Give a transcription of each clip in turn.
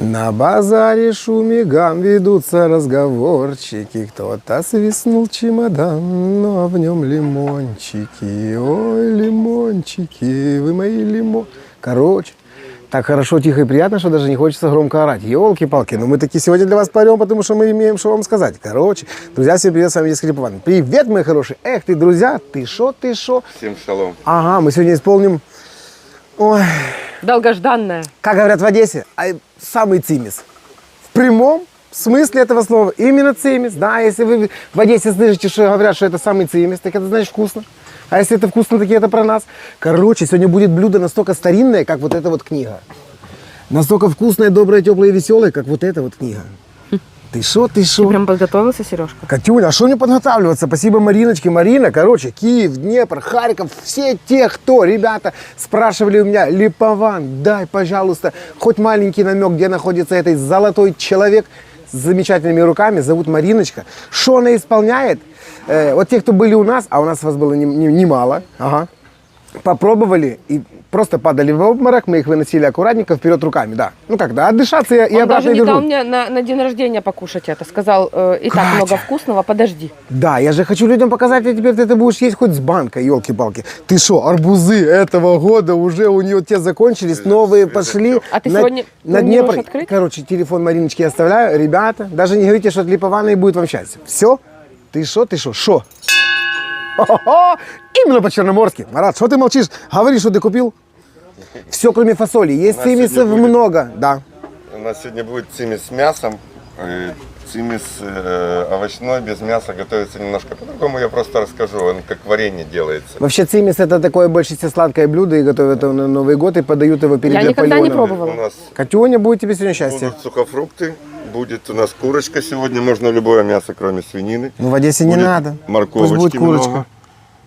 На базаре шумигам ведутся разговорчики. Кто-то свистнул чемодан, ну а в нем лимончики. Ой, лимончики, вы мои лимон... Короче, так хорошо, тихо и приятно, что даже не хочется громко орать. Ёлки-палки, но мы таки сегодня для вас поем, потому что мы имеем что вам сказать. Короче, друзья, всем привет, с вами Дескрип Иван. Привет, мои хорошие. Эх ты, друзья, ты шо? Всем шалом. Ага, мы сегодня исполним... Ой... Долгожданная. Как говорят в Одессе, самый цимис. В прямом смысле этого слова. Именно цимис. Да, если вы в Одессе слышите, что говорят, что это самый цимис, так это значит вкусно. А если это вкусно, так это про нас. Короче, сегодня будет блюдо настолько старинное, как вот эта вот книга. Настолько вкусное, доброе, теплое и веселое, как вот эта вот книга. Ты шо? Ты прям подготовился, Сережка? Катюня, а что мне подготавливаться? Спасибо Мариночке. Марина, короче, Киев, Днепр, Харьков, все те, кто, ребята, спрашивали у меня, Липован, дай, пожалуйста, хоть маленький намек, где находится этот золотой человек с замечательными руками, зовут Мариночка. Что она исполняет? Вот те, кто были у нас, а у нас вас было немало, ага, попробовали и просто падали в обморок, мы их выносили аккуратненько вперед руками, да. Ну как, да, отдышаться и Он обратно даже не вернуть. дал мне на день рождения покушать это. Сказал, и так много вкусного, подожди. Да, я же хочу людям показать, а теперь ты это будешь есть хоть с банкой, елки-палки. Ты что, арбузы этого года уже у нее те закончились, новые пошли. А ты сегодня на не можешь Днепр. открыть? Короче, телефон Мариночки я оставляю. Ребята, даже не говорите, что от Липована и будет вам счастье. Все? Ты шо? Именно по-черноморски. Марат, что ты молчишь? Говори, что ты купил. Все, кроме фасоли. Есть цимисов много, да. У нас сегодня будет цимис с мясом. Цимис овощной, без мяса, готовится немножко по-другому. Я просто расскажу, он как варенье делается. Вообще цимис это такое больше всего сладкое блюдо, и готовят его на Новый год, и подают его перед Я никогда не Наполеоном. пробовала. У нас Катюня, будет тебе сегодня счастье. будут сухофрукты, будет у нас курочка сегодня, можно любое мясо, кроме свинины. Ну, в Одессе не Будет надо. Пусть морковочки будет курочка. много.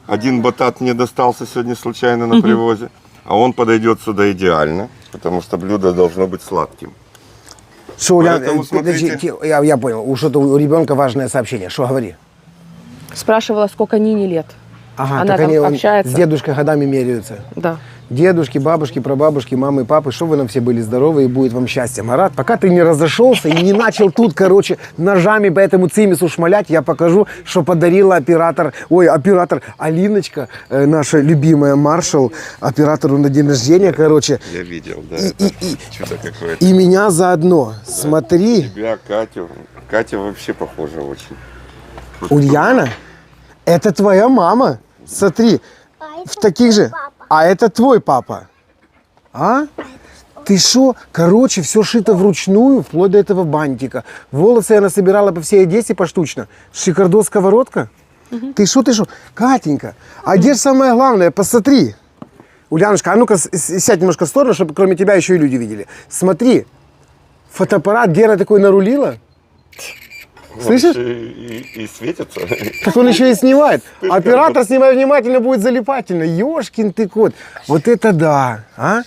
Один батат мне достался сегодня случайно на привозе, а он подойдет сюда идеально, потому что блюдо должно быть сладким. Что, Поэтому смотрите. я понял, что-то у ребенка важное сообщение. Что говори? Спрашивала, сколько Нине лет. Ага, Она так там они общается. с дедушкой годами меряются. Да. Дедушки, бабушки, прабабушки, мамы и папы, чтобы вы нам все были здоровы и будет вам счастье. Марат, пока ты не разошелся и не начал тут, короче, ножами по этому цимису шмалять, я покажу, что подарила оператор Алиночка, наша любимая маршал, оператору на день рождения, короче. Я видел, да. Чудо какое-то. И меня заодно. Смотри. Тебя, Катю. Катя вообще похожа очень. Ульяна, это твоя мама. Смотри, в таких же... А это твой папа. А? Ты шо? Короче, все шито вручную, вплоть до этого бантика. Волосы она собирала по всей Одессе поштучно. Шикардос сковородка. Ты шо? Катенька, а где же самое главное? Посмотри. Ульянушка, а ну-ка сядь немножко в сторону, чтобы кроме тебя еще и люди видели. Смотри. Фотоаппарат, где она такой нарулила? Слышишь? И светится. Так он еще и снимает. Оператор, снимай внимательно, будет залипательно. Ёшкин ты кот. Вот это да. А?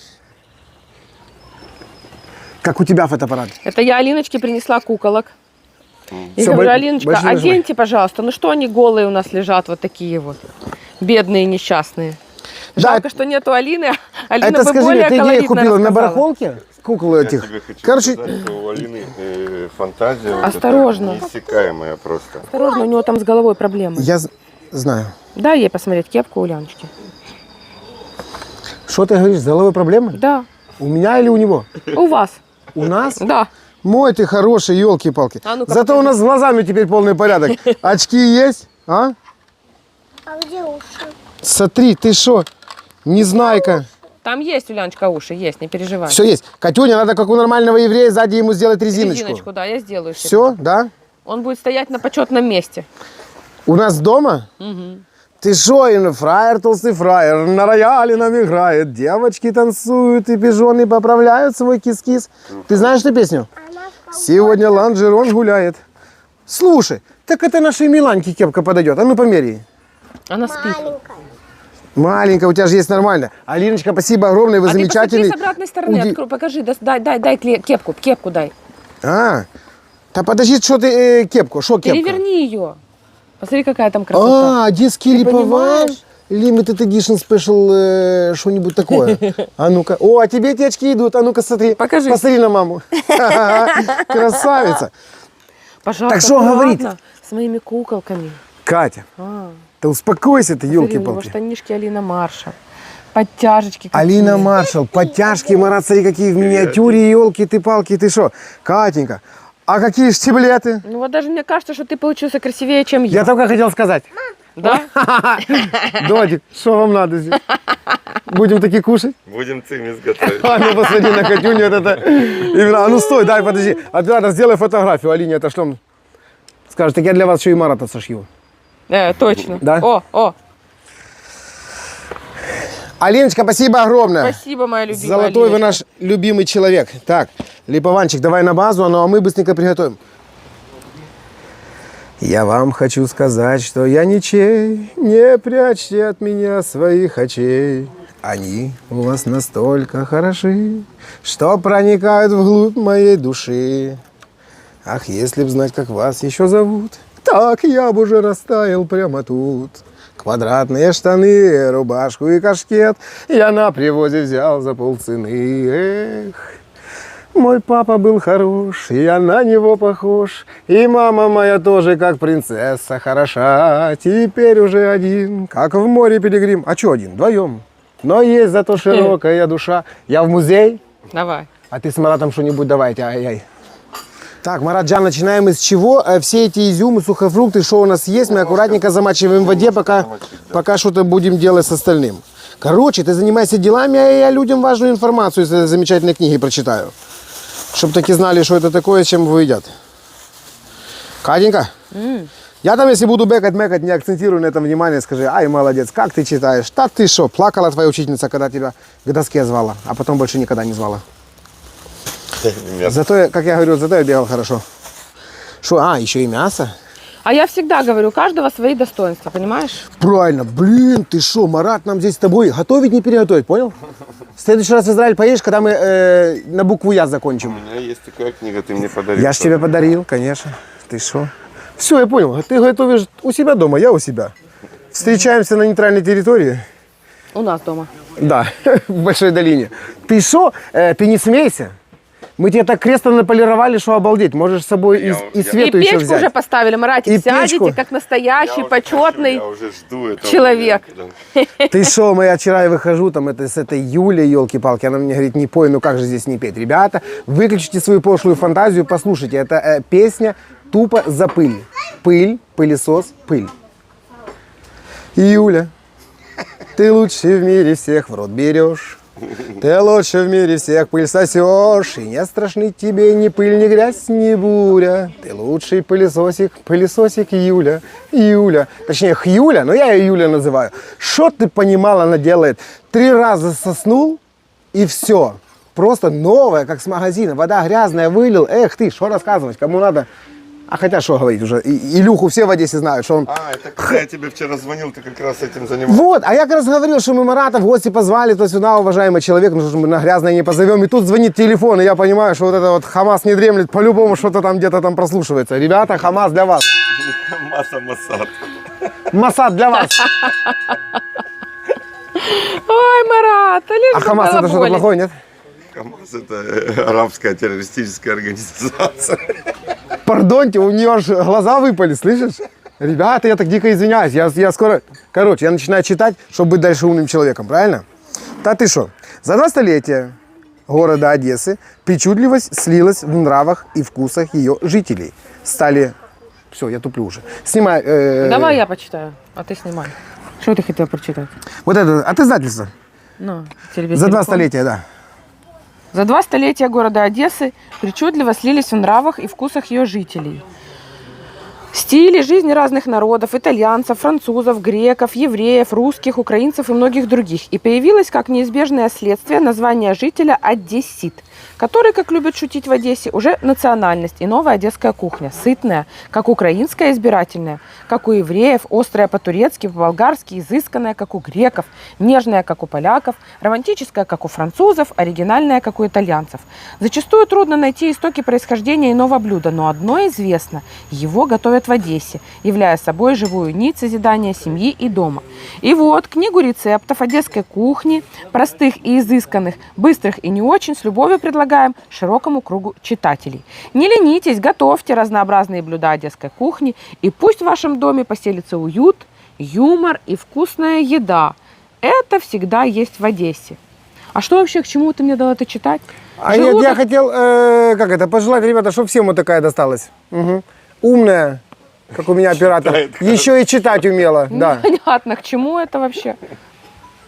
Как у тебя фотоаппарат? Это я Алиночке принесла куколок. И Всё, говорю, Алиночка, больше не нажимай. оденьте, пожалуйста. Ну что они голые у нас лежат, вот такие вот. Бедные, несчастные. Да, Жалко, что нету Алины. Алина это бы скажи более мне, ты где их колоритно купила? На рассказала. барахолке? Кукол Я этих. тебе хочу Короче, сказать, что у Алины фантазия вот Осторожно. эта неиссякаемая просто. Осторожно, у него там с головой проблемы. я знаю. Дай ей посмотреть кепку у Леночки. Что ты говоришь, с головой проблемы? Да. У меня или у него? У вас. У нас? Да. Мой ты хороший, елки-палки. А ну-ка, Зато у покажи. нас с глазами теперь полный порядок. Очки есть? А? А где уши? Смотри, ты что? Незнайка. Там есть у Леночка уши, есть, не переживай. Все есть. Катюня, надо, как у нормального еврея, сзади ему сделать резиночку. Резиночку, да, я сделаю. себе. Все, да? Он будет стоять на почетном месте. У нас дома? Ты шо, фраер, толстый фраер, на рояле нам играет, девочки танцуют и пижоны поправляют свой кис-кис. Ты знаешь эту песню? Сегодня лонжерон гуляет. Слушай, так это нашей Миланьке кепка подойдет. А ну померяй. Она спит. Маленькая. Маленькая, у тебя же есть нормально. Алиночка, спасибо огромное, вы А ты замечательный. посмотри с обратной стороны, открой, покажи, дай кепку дай. А, да подожди, что ты кепку, шо кепка? Переверни ее. Посмотри, какая там красота. А, детский Ты липован. понимаешь? Limited Edition Special что-нибудь такое. А ну-ка. О, а тебе эти очки идут. А ну-ка, смотри. Покажи. Посмотри на маму. Красавица. Пожалуйста, Так что аккуратно, говорить? с моими куколками. Катя, А, ты успокойся, ты, смотри, у него елки-палки. штанишки Алина Маршал. Подтяжечки какие. Алина Маршал, подтяжки, Марат, смотри, какие в миниатюре, елки ты палки, ты что? Катенька, а какие штиблеты? Ну вот даже мне кажется, что ты получился красивее, чем я. Я только хотел сказать. Да? Додик, что вам надо здесь? Будем такие кушать? Будем цимис готовить. А ну посмотри на Катюню, вот это. Именно, а ну стой, дай, подожди. Оператор, сделай фотографию, Алине отошлем. Скажет, так я для вас еще и Марата сошью. Точно. Да? О, Алиночка, спасибо огромное. спасибо, моя любимая. Золотой вы Алиночка. наш любимый человек. Так, Липованчик, давай на базу, ну а мы быстренько приготовим. Я вам хочу сказать, что я ничей, не прячьте от меня своих очей. Они у вас настолько хороши, что проникают вглубь моей души. Ах, если б знать, как вас еще зовут, так я бы уже растаял прямо тут. Квадратные штаны, рубашку и кашкет я на привозе взял за полцены. Эх, мой папа был хорош, я на него похож, и мама моя тоже как принцесса хороша. Теперь уже один, как в море пилигрим. А что один? Вдвоем. Но есть зато широкая душа. Я в музей, Давай. а ты с Маратом что-нибудь давайте, ай-яй. Так, Маратджан, начинаем мы с чего? Все эти изюмы, сухофрукты, что у нас есть, мы аккуратненько замачиваем в воде, пока что-то будем делать с остальным. Короче, ты занимайся делами, а я людям важную информацию из этой замечательной книги прочитаю. Чтобы таки знали, что это такое, чем вы едят. Катенька, я там, если буду бекать, не акцентирую на этом внимание, скажи, ай, молодец, как ты читаешь? Да ты что, плакала твоя учительница, когда тебя к доске звала, а потом больше никогда не звала. Зато, как я говорю, зато я бегал хорошо. Что, еще и мясо? А я всегда говорю, у каждого свои достоинства, понимаешь? Правильно, блин, ты что, Марат, нам здесь с тобой готовить, не переготовить, понял? В следующий раз в Израиль поедешь, когда мы на букву Я У закончим. меня есть такая книга, ты мне подарил. Я ж тебе подарил, конечно. Ты что? Все, я понял. Ты готовишь у себя дома, я у себя. Встречаемся на нейтральной территории. У нас дома. Да, в Большой долине. Ты что? Ты не смейся. Мы тебе так кресло наполировали, что обалдеть. Можешь с собой и Свету И еще печку взять. уже поставили, Маратик, И сядете, печку. как настоящий, почетный Я уже жду этого человек. момента. Ты что, я вчера и выхожу, там, это, с этой Юлей, елки-палки, она мне говорит, не пой, ну как же здесь не петь? Ребята, выключите свою пошлую фантазию, послушайте, это песня тупо за пыль. Пыль, пылесос, пыль. Юля, ты лучше в мире всех в рот берешь. Ты лучше в мире всех пыль сосешь, и не страшны тебе ни пыль, ни грязь, ни буря. Ты лучший пылесосик, пылесосик Юля, Юля. Точнее, Хюля, но я ее Юля называю. Что ты понимала, она делает? 3 раза соснул, и все. Просто новая, как с магазина. Вода грязная, вылил. Эх ты, что рассказывать, кому надо? А хотя, что говорить уже, Илюху все в Одессе знают, что он... Это когда я тебе вчера звонил, ты как раз этим занимался. Вот, а я как раз говорил, что мы Марата в гости позвали, то сюда, уважаемый человек, ну что ж мы на грязное не позовем. И тут звонит телефон, и я понимаю, что вот это вот Хамас не дремлет, по-любому что-то там где-то там прослушивается. Ребята, Хамас для вас. Масса Масад. Масад для вас. Ой, Марат, лишь А бы Хамас это что-то балаболить. плохое, нет? ХАМАС это арабская террористическая организация. Пардоньте, у нее аж глаза выпали, слышишь? Ребята, я так дико извиняюсь, я скоро... Короче, я начинаю читать, чтобы быть дальше умным человеком, правильно? Да ты что? За 2 столетия города Одессы причудливость слилась в нравах и вкусах ее жителей. Стали... Все, я туплю уже. Снимай... Давай я почитаю, а ты снимай. Что ты хотел прочитать? Вот это, от издательства. Ну, тебе За 2 телефон. столетия, да. За 2 столетия города Одессы причудливо слились в нравах и вкусах ее жителей. Стили жизни разных народов, итальянцев, французов, греков, евреев, русских, украинцев и многих других. И появилось как неизбежное следствие название жителя одессит, который, как любят шутить в Одессе, уже национальность и новая одесская кухня. Сытная, как украинская, избирательная, как у евреев, острая по-турецки, по-болгарски, изысканная, как у греков, нежная, как у поляков, романтическая, как у французов, оригинальная, как у итальянцев. Зачастую трудно найти истоки происхождения иного блюда, но одно известно – его готовят в Одессе. Одессе, являя собой живую нить созидания семьи и дома. И вот книгу рецептов одесской кухни, простых и изысканных, быстрых и не очень, с любовью предлагаем широкому кругу читателей. Не ленитесь, готовьте разнообразные блюда одесской кухни, и пусть в вашем доме поселится уют, юмор и вкусная еда. Это всегда есть в Одессе. А что вообще, к чему ты мне дала это читать? А я хотел, пожелать, ребята, чтобы всем вот такая досталась. Угу. Умная, как у меня оператор. Еще и читать умела. Да. Непонятно, к чему это вообще.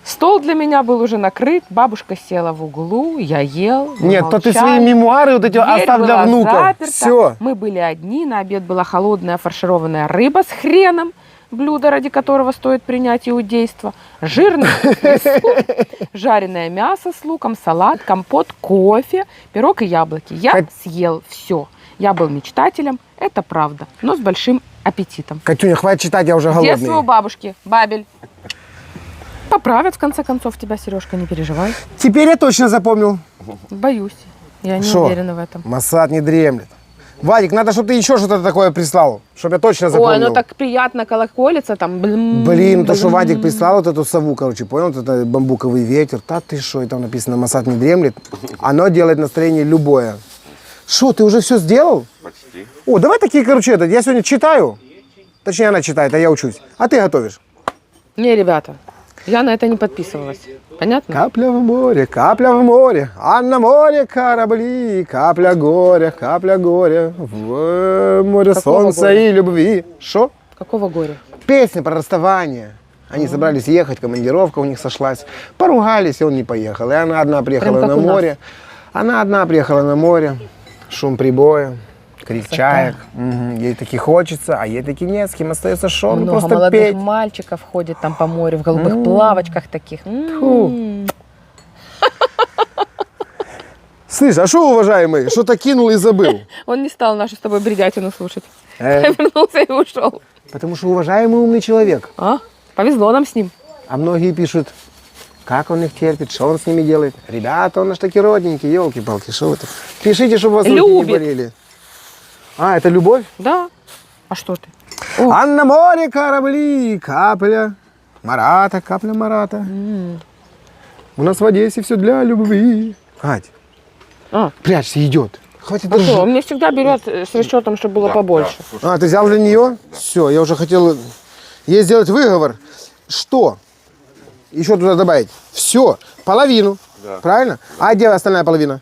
Стол для меня был уже накрыт, бабушка села в углу, я ел. Нет, то ты молчали. свои мемуары вот эти Дверь оставь для была внуков. заперта. Все. Мы были одни, на обед была холодная фаршированная рыба с хреном, блюдо, ради которого стоит принять иудейство, жирный вкусный суп, жареное мясо с луком, салат, компот, кофе, пирог и яблоки. Я съел все. Я был мечтателем, это правда, но с большим аппетитом. Катюня, хватит читать, я уже голодный. Детство у бабушки, Бабель. Поправят, в конце концов, тебя, Сережка, не переживай. Теперь я точно запомнил. Боюсь, я не Шо? уверена в этом. Масад не дремлет. Вадик, надо, чтобы ты еще что-то такое прислал, чтобы я точно запомнил. Ой, ну так приятно колоколится, там, Блин, то, что Вадик прислал вот эту сову, короче, понял, вот это бамбуковый ветер. Да ты шо, и там написано «Масад не дремлет». Оно делает настроение любое. Шо, ты уже все сделал? Почти. О, давай такие, короче, я сегодня читаю. Точнее, она читает, а я учусь. А ты готовишь. Не, ребята, я на это не подписывалась. Понятно? Капля в море, а на море корабли. Капля горя, в море Какого солнца горя? и любви. Шо? Какого горя? Песня про расставание. Они собрались ехать, командировка у них сошлась. Поругались, и он не поехал. И она одна приехала Прям как на у нас. море. Она одна приехала на море. Шум прибоя, крик чаек. Мгм. Ей таки хочется, а ей таки нет. С кем остается шо? Ну, Много просто молодых петь. мальчиков ходит там по морю в голубых плавочках таких. Слышь, а что, уважаемый, что-то кинул и забыл? Он не стал нашу с тобой бредятину слушать. Э, Вернулся и ушел. Потому что уважаемый умный человек. А? Повезло нам с ним. А многие пишут, как он их терпит, что он с ними делает. Ребята, он наш таки родненький, елки-палки, что вы так? Пишите, чтобы вас руки не Любит. болели. А, это любовь? Да. А что ты? А на море корабли, капля Марата. У нас в Одессе все для любви. Кать, А, прячься, идет. Хватит а что? Он держи. мне всегда берет с расчетом, чтобы было побольше. Да, слушай, А, ты взял для нее? Все, я уже хотел ей сделать выговор. Что? Еще туда добавить? Все, половину. Да. Правильно? А где остальная половина?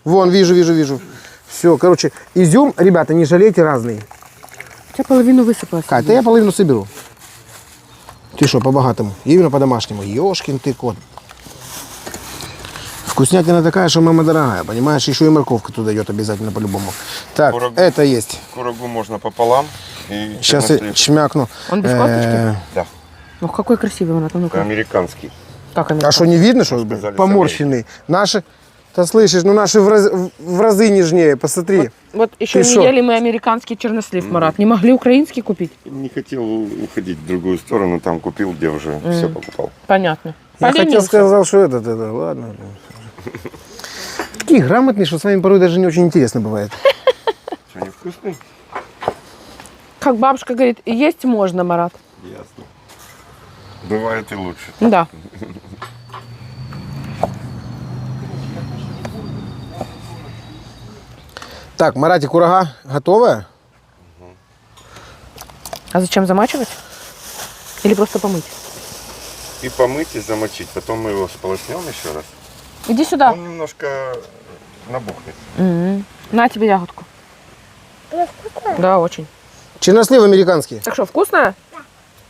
Вон, вижу. Все, короче, изюм, ребята, не жалейте, разный. У тебя половину высыпалось. Кать, да я половину соберу. Ты что, по-богатому? Именно по-домашнему. Ёшкин ты кот. Вкуснятина такая, что мама дорогая, понимаешь? Еще и морковка туда идет обязательно по-любому. Так, Курагу. это есть. курагу можно пополам. И Сейчас я чернослив чмякну. Он без косточки? Да, Ну, какой красивый он, а ну-ка. американский. Как А американский? что, не видно, что Сказали, поморщенный? Наши, ты слышишь, ну наши в разы нежнее, посмотри. Вот еще Ты не шо? ели мы американский чернослив, Марат. Не могли украинский купить? Не хотел уходить в другую сторону, там купил, где уже все покупал. Понятно. Я хотел Поленился. сказать, что это, ладно. Такие грамотные, что с вами порой даже не очень интересно бывает. Что, невкусный? Как бабушка говорит, есть можно, Марат. Ясно. Бывает и лучше. Да. Так, Маратик, курага готовая? А зачем замачивать? Или просто помыть? И помыть, и замочить. Потом мы его сполоснем еще раз. Иди сюда. Он немножко набухнет. На тебе ягодку. Она вкусная? Да, очень. Чернослив американский. Так что, вкусная?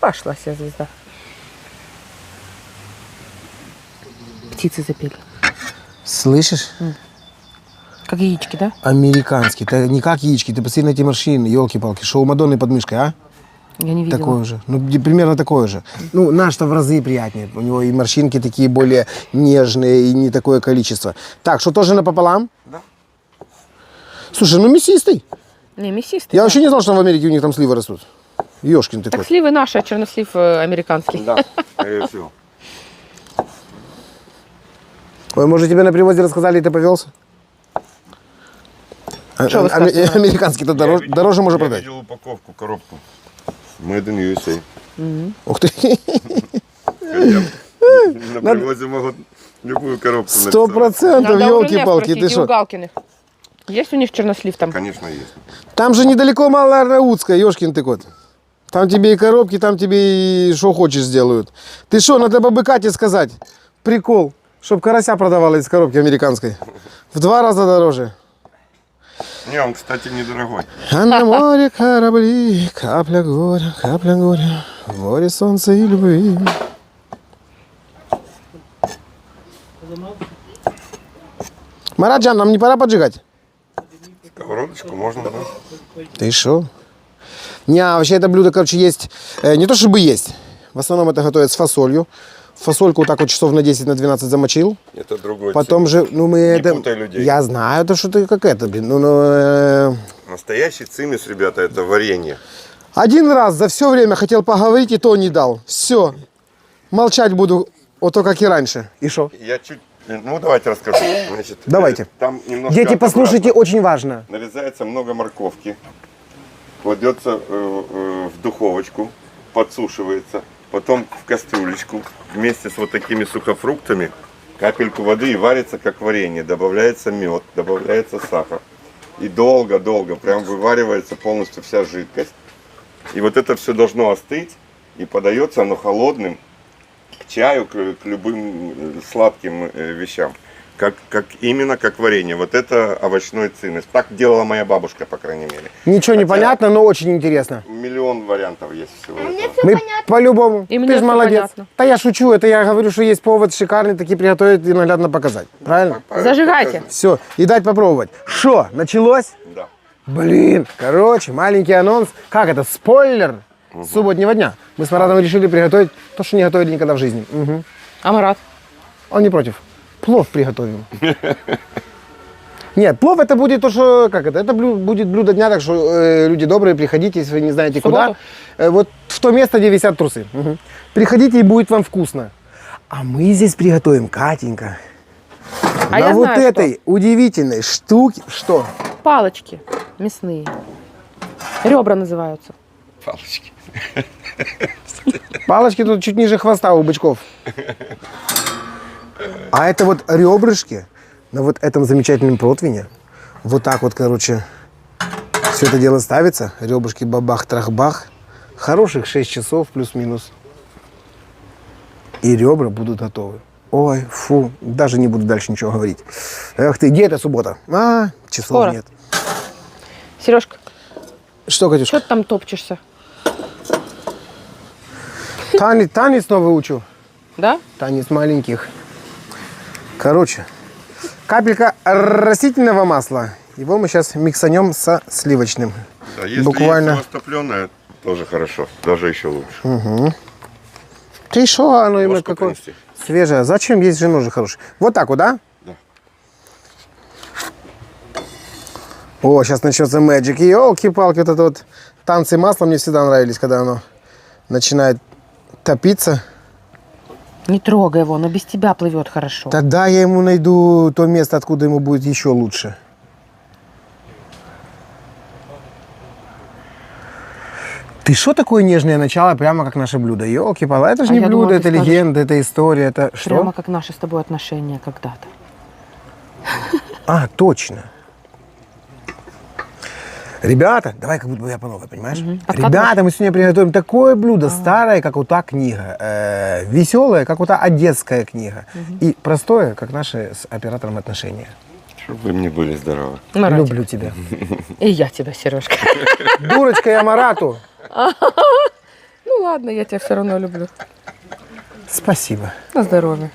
Пошла вся звезда. Птицы запели. Слышишь? Как яички, да? Американский. Это не как яички, ты посмотри на эти морщины, елки-палки. Что у Мадонны под мышкой, а? Я не видела. Такое же. Ну, примерно такое же. Ну, наш-то в разы приятнее. У него и морщинки такие более нежные, и не такое количество. Так, что тоже напополам? Да. Слушай, ну мясистый. Не, мясистый. Я да. вообще не знал, что в Америке у них там сливы растут. Ёшкин ты Так кот. сливы наши, а чернослив американский. Да, все. Ой, может, тебе на привозе рассказали, и ты повелся? Что вы скажете? Американский-то дороже можно Я продать. видел упаковку, коробку. Made in USA. Ух ты. На привозе могут любую коробку 100%, Надо у Рене елки-палки, спросить, ты и у что? Галкиных. Есть у них чернослив там? Конечно, есть. Там же недалеко Малоарнаутская, ёшкин ты кот. Там тебе и коробки, там тебе и что хочешь сделают. Ты что, надо бабы Кате сказать? Прикол, чтоб карася продавала из коробки американской. В 2 раза дороже. Не, он, кстати, недорогой. А на море корабли, капля горя, в море солнца и любви. Мараджан, нам не пора поджигать? Сковородочку можно, да? Ты шо? Не, а вообще это блюдо, короче, есть, не то чтобы есть. В основном это готовят с фасолью. Фасольку вот так вот часов на 10, на 12 замочил. Это другой Потом цимис. же, ну мы Не это... путай людей. Я знаю, это что-то как это, блин. Настоящий цимис, ребята, это варенье. Один раз за все время хотел поговорить, и то не дал. Все. Молчать буду, вот то, как и раньше. И шо? Я чуть... Ну, давайте расскажу. Значит, Давайте. Там немножко Дети, от послушайте, обратно. очень важно. Нарезается много морковки. Кладется в духовочку. Подсушивается. Потом в кастрюлечку. Вместе с вот такими сухофруктами. Капельку воды и варится как варенье. Добавляется мед. Добавляется сахар. И долго-долго прям вываривается полностью вся жидкость. И вот это все должно остыть. И подается оно холодным к чаю, к любым сладким вещам. Именно как варенье. Вот это овощной цимис. Так делала моя бабушка, по крайней мере. Ничего не Хотя понятно, но очень интересно. Миллион вариантов есть всего этого. Мы по-любому. И мне Ты же всё молодец. понятно. Да я шучу, это я говорю, что есть повод шикарный, такие приготовить и наглядно показать. Правильно? Зажигайте. Все, и дать попробовать. Шо, началось? Да. Блин, короче, маленький анонс. Как это, спойлер субботнего дня. Мы с Маратом решили приготовить то, что не готовили никогда в жизни. Мгм. А Марат? Он не против. Плов приготовим. Нет, плов это будет то, что, как это будет блюдо дня, так что люди добрые, приходите, если вы не знаете куда. Вот в то место, где висят трусы. Мгм. Приходите, и будет вам вкусно. А мы здесь приготовим, Катенька, А на я вот знаю, этой удивительной штуке. Что? Палочки мясные. Ребра называются. Палочки. Палочки тут чуть ниже хвоста у бычков. А это вот ребрышки на вот этом замечательном противне. Вот так вот, короче, все это дело ставится. Ребрышки бабах-трах-бах. Хороших 6 часов плюс-минус. И ребра будут готовы. Ой, фу, даже не буду дальше ничего говорить. Эх ты, где эта суббота? А, часов Скоро. нет. Сережка, Что, Катюшка? что ты там топчешься? Танец новый учу. Да? Танец маленьких. Короче, капелька растительного масла. Его мы сейчас миксанем со сливочным. Да, если Буквально. есть растопленное, тоже хорошо. Даже еще лучше. Ты шо, оно именно Ложку какое принести? свежее. Зачем есть же ножи хорошие? Вот так вот, да? Да. О, сейчас начнется мэджик. Елки-палки, вот это вот танцы масла мне всегда нравились, когда оно начинает топиться. Не трогай его, но без тебя плывет хорошо. Тогда я ему найду то место, откуда ему будет еще лучше. Ты что такое нежное начало, прямо как наше блюдо? Елки-палы, это же А не я блюдо, думала, это ты скажешь, легенда, это история, это что? Прямо как наши с тобой отношения когда-то. А, точно. Ребята, давай как будто бы я по новой, понимаешь? Ребята, мы сегодня приготовим такое блюдо, старое, как вот та книга, веселое, как вот та одесская книга, и простое, как наши с оператором отношения. Чтобы вы мне были здоровы. Маратик. Люблю тебя. И я тебя, Сережка. Дурочка я Марату. Ну ладно, я тебя все равно люблю. Спасибо. На здоровье.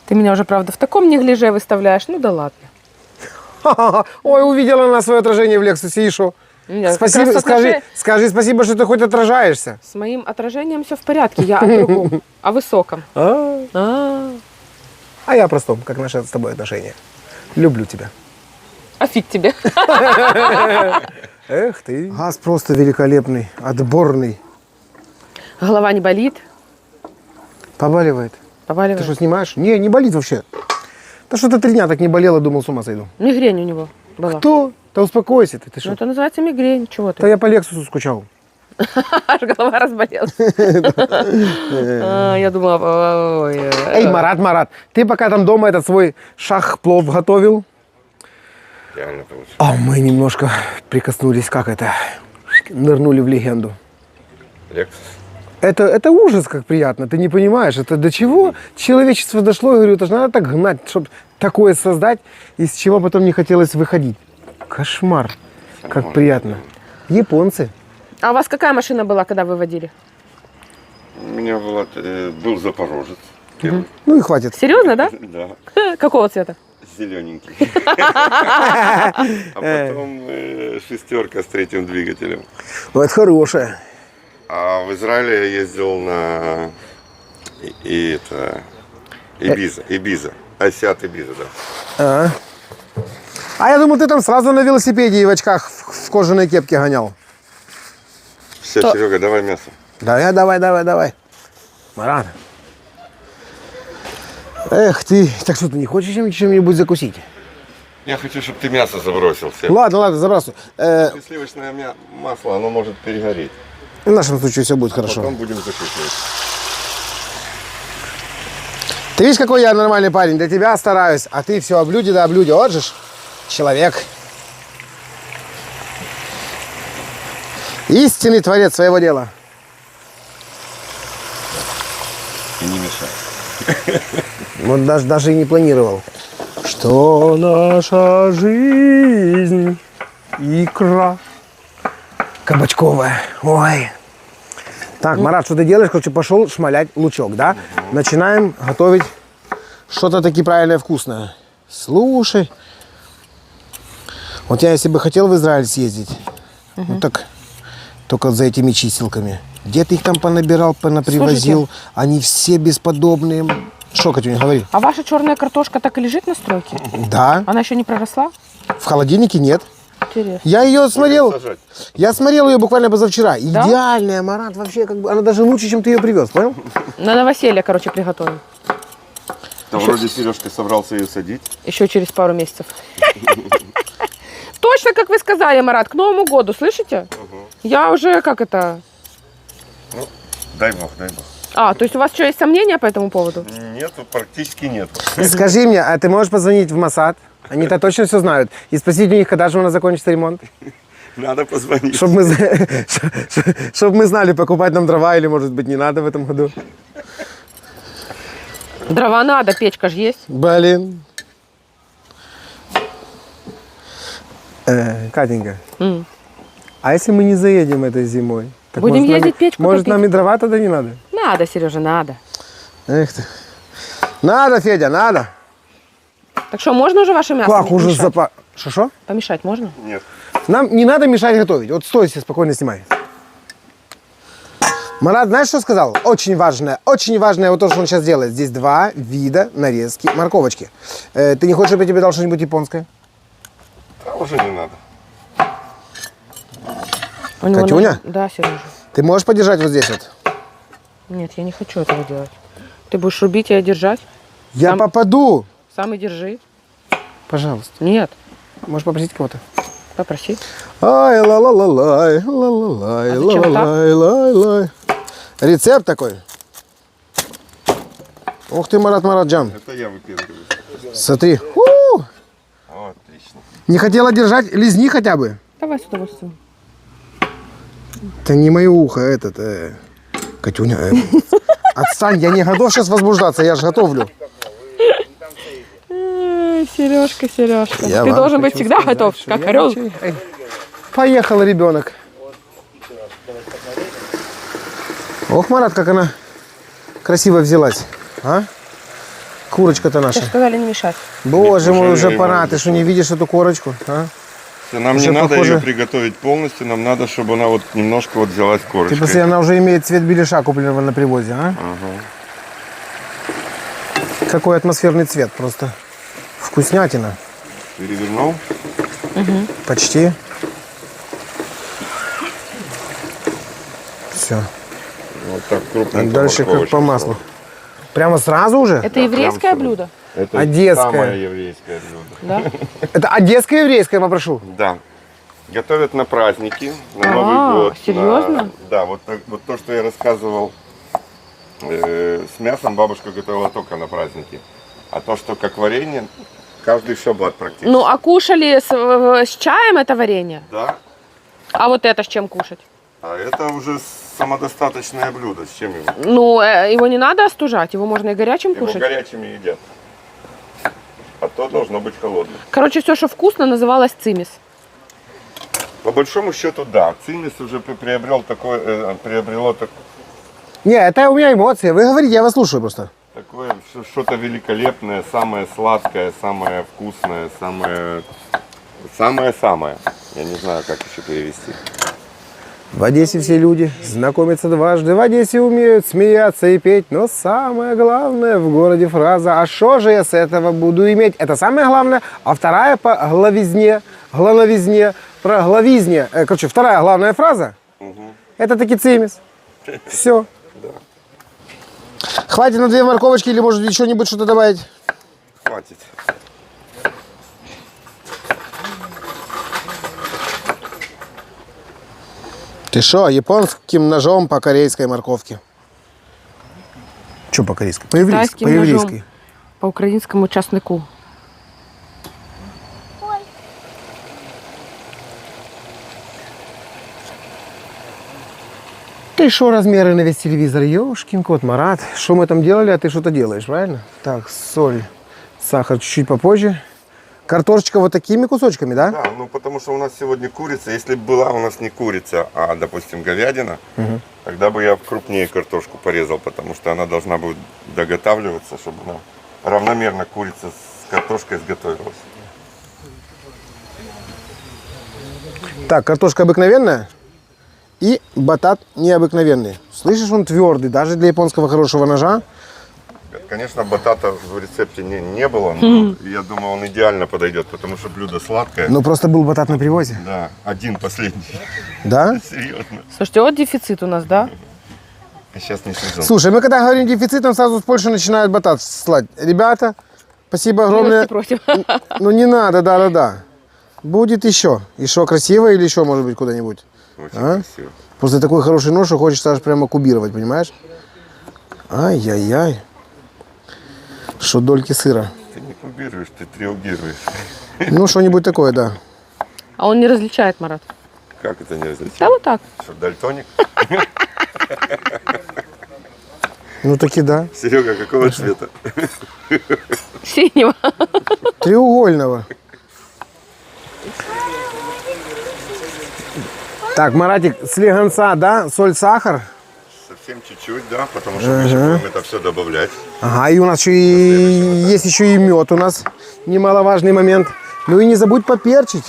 Ты меня уже, правда, в таком неглиже выставляешь. Ну да ладно. Ой, увидела она свое отражение в Лексусе, и шо? Нет, Спасибо, как раз скажи спасибо, что ты хоть отражаешься. С моим отражением все в порядке. Я о другом, о высоком. А я о простом, как наши с тобой отношения. Люблю тебя. А фиг тебе. Эх ты. Газ просто великолепный, отборный. Голова не болит? Побаливает. Ты Побаливает? что, снимаешь? Не болит вообще. Да что-то 3 дня так не болело, думал, с ума сойду. Мигрень у него была. Кто? Да успокойся ты Ну, что? это называется мигрень. Чего Да ты? я по Лексусу скучал. Аж голова разболелась. Я думала, ой. Эй, Марат, ты пока там дома этот свой шах-плов готовил, Реально получилось. а мы немножко прикоснулись, как это, нырнули в легенду. Лексус. Это ужас, как приятно, ты не понимаешь, это до чего человечество дошло, я говорю, это же надо так гнать, чтобы такое создать, из чего потом не хотелось выходить. Кошмар, как приятно. Японцы. А у вас какая машина была, когда вы водили? У меня был Запорожец. Первый. Ну и хватит. Серьезно, да? Да, Какого цвета? зелененький. А потом шестерка с третьим двигателем. Ну, это хорошее. А в Израиле я ездил на Ибиза. Асиат Ибиза, да. А я думал, ты там сразу на велосипеде и в очках в кожаной кепке гонял. Все, То- Серега, давай мясо. Давай. Марат. Эх ты, так что, ты не хочешь чем-нибудь закусить? Я хочу, чтобы ты мясо забросил. Серега. Ладно, забрасывай. Если сливочное масло, оно может перегореть. В нашем случае все будет хорошо. Потом будем закусывать. Ты видишь, какой я нормальный парень, для тебя стараюсь, а ты все о блюде да о блюде. Вот же ж человек. Истинный творец своего дела. И не мешай. Вот даже и не планировал. Что наша жизнь икра кабачковая. Ой. Так, Марат, что ты делаешь? Короче, пошел шмалять лучок, да? Начинаем готовить что-то таки правильное, вкусное. Слушай. Вот я, если бы хотел в Израиль съездить, ну так, только за этими чистилками. Где ты их там понабирал, понапривозил? Они все бесподобные. Что, Катюня, говори? А ваша черная картошка так и лежит на стройке? Да, Она еще не проросла? в холодильнике нет. Интересно. Я ее смотрел. Сажать. Я смотрел ее буквально позавчера. Идеальная, Марат, вообще, как бы, она даже лучше, чем ты ее привез, понял? На новоселье, короче, приготовим. Да вроде Сережка собрался ее садить. Еще через пару месяцев. Точно, как вы сказали, Марат, к Новому году, слышите? Я уже, как это... Дай бог, дай бог. А, то есть у вас что, есть сомнения по этому поводу? Нету, практически нету. Скажи мне, а ты можешь позвонить в Моссад? Они-то точно все знают. И спросить у них, когда же у нас закончится ремонт. Надо позвонить. Чтобы мы знали, покупать нам дрова или, может быть, не надо в этом году. Дрова надо, печка же есть. Блин. Катенька, а если мы не заедем этой зимой? Так Будем может, ездить печку Может, топить. нам и дрова тогда не надо? Надо, Сережа, надо. Эх ты. Надо, Федя, надо. Так что, можно уже ваше мясо Как уже мешать? запа... Что? Помешать можно? Нет. Нам не надо мешать готовить. Вот стой себе, спокойно снимай. Марат, знаешь, что сказал? Очень важное вот то, что он сейчас делает. Здесь 2 вида нарезки морковочки. Ты не хочешь, чтобы я тебе дал что-нибудь японское? А уже не надо. У него Катюня? Да, Сережа. Ты можешь подержать вот здесь вот? Нет, я не хочу этого делать. Ты будешь рубить, а я держать? Я Сам- попаду. Сам и держи. Пожалуйста. Нет, Можешь попросить кого-то? попроси. Ай, ла-ла-ла-лай, ла-ла-лай, А зачем так? ла-ла-лай, лай-лай. Рецепт такой. Ух ты, Мараджан. Это я выпендриваюсь. Смотри. Отлично. Не хотела держать? Лизни хотя бы. Давай с удовольствием. Это не мое ухо, этот. Катюня. Отстань, я не готов сейчас возбуждаться, я же готовлю. Сережка, Сережка. Я Ты вам должен быть хочу всегда сказать, готов, что как я орел. ничего- Эй, поехал ребенок. Ох, Марат, как она красиво взялась. А? Курочка-то наша. Ты же сказали не мешать. Боже мой, уже уже не пора. могу. Ты что, не видишь эту корочку? А? Нам Уже не надо похоже- ее приготовить полностью, нам надо, чтобы она вот немножко вот взялась Ты корочкой. посмотри, она уже имеет цвет беляша, купленного на привозе, а? Какой атмосферный цвет, просто вкуснятина. Перевернул. Почти. Все. Вот так крупно. Дальше как по маслу. Прямо сразу уже? Это еврейское прям блюдо? Это Одесское. самое еврейское блюдо. Да? Это одесское еврейское, попрошу. Да. Готовят на праздники, на А, Новый год. серьезно? Да, вот то, что я рассказывал, с мясом бабушка готовила только на праздники. А то, что как варенье, каждый шаббат практически. Ну, а кушали с чаем это варенье? Да. А вот это с чем кушать? А это уже самодостаточное блюдо. С чем его? Ну, его не надо остужать, его можно и горячим Его кушать. горячими едят. А то должно быть холодным. Короче, все, что вкусно, называлось цимис. По большому счету, да. Цимис уже приобрело Не, это у меня эмоции. Вы говорите, я вас слушаю просто. такое что-то великолепное, самое сладкое, самое вкусное, самое-самое. Я не знаю, как еще перевести. В Одессе все люди знакомятся дважды. В Одессе умеют смеяться и петь. Но самое главное в городе фраза: а что же я с этого буду иметь? Это самое главное. А вторая по главизне, про главизне. Короче, вторая главная фраза. Это таки цимис. Все. Хватит на 2 морковочки или может еще нибудь что-то добавить? Хватит. Ты что, японским ножом по корейской морковке? Что по корейской? По еврейской. Китайским По еврейской. ножом. По украинскому часнику. Ты что, размеры на весь телевизор? Ёшкин кот, Марат. Что мы там делали, а ты что-то делаешь, правильно? Так, соль, сахар чуть-чуть попозже. Картошечка вот такими кусочками, да? Да, ну потому что у нас сегодня курица. Если бы была у нас не курица, а, допустим, говядина, тогда бы я крупнее картошку порезал, потому что она должна будет доготавливаться, чтобы она равномерно курица с картошкой изготовилась. Так, картошка обыкновенная и батат необыкновенный. Слышишь, он твердый, даже для японского хорошего ножа. Конечно, батата в рецепте не было, но я думаю, он идеально подойдет, потому что блюдо сладкое. Но просто был батат на привозе. Да, один последний. Да? Серьезно. Слушайте, вот дефицит у нас, да? А сейчас не сезон. Слушай, мы когда говорим дефицит, нам сразу с Польши начинают батат слать. Ребята, спасибо огромное. Против. Ну не надо, да. Будет еще. Еще красиво или еще, может быть, куда-нибудь. Очень А? красиво. Просто такой хороший нож, что хочется аж прямо кубировать, понимаешь? Ай-яй-яй. Что дольки сыра. Ты не кубируешь, ты триогируешь. Ну, что-нибудь такое, да. А он не различает, Марат. Как это не различить? Да вот так. Что, дальтоник? Ну, таки да. Серега, какого цвета? Синего. Треугольного. Так, Маратик, слегонца, да? Соль, сахар. Совсем чуть-чуть, да, потому что мы еще будем это все добавлять. Ага, и у нас еще и есть еще и мед у нас. Немаловажный момент. Ну и не забудь поперчить.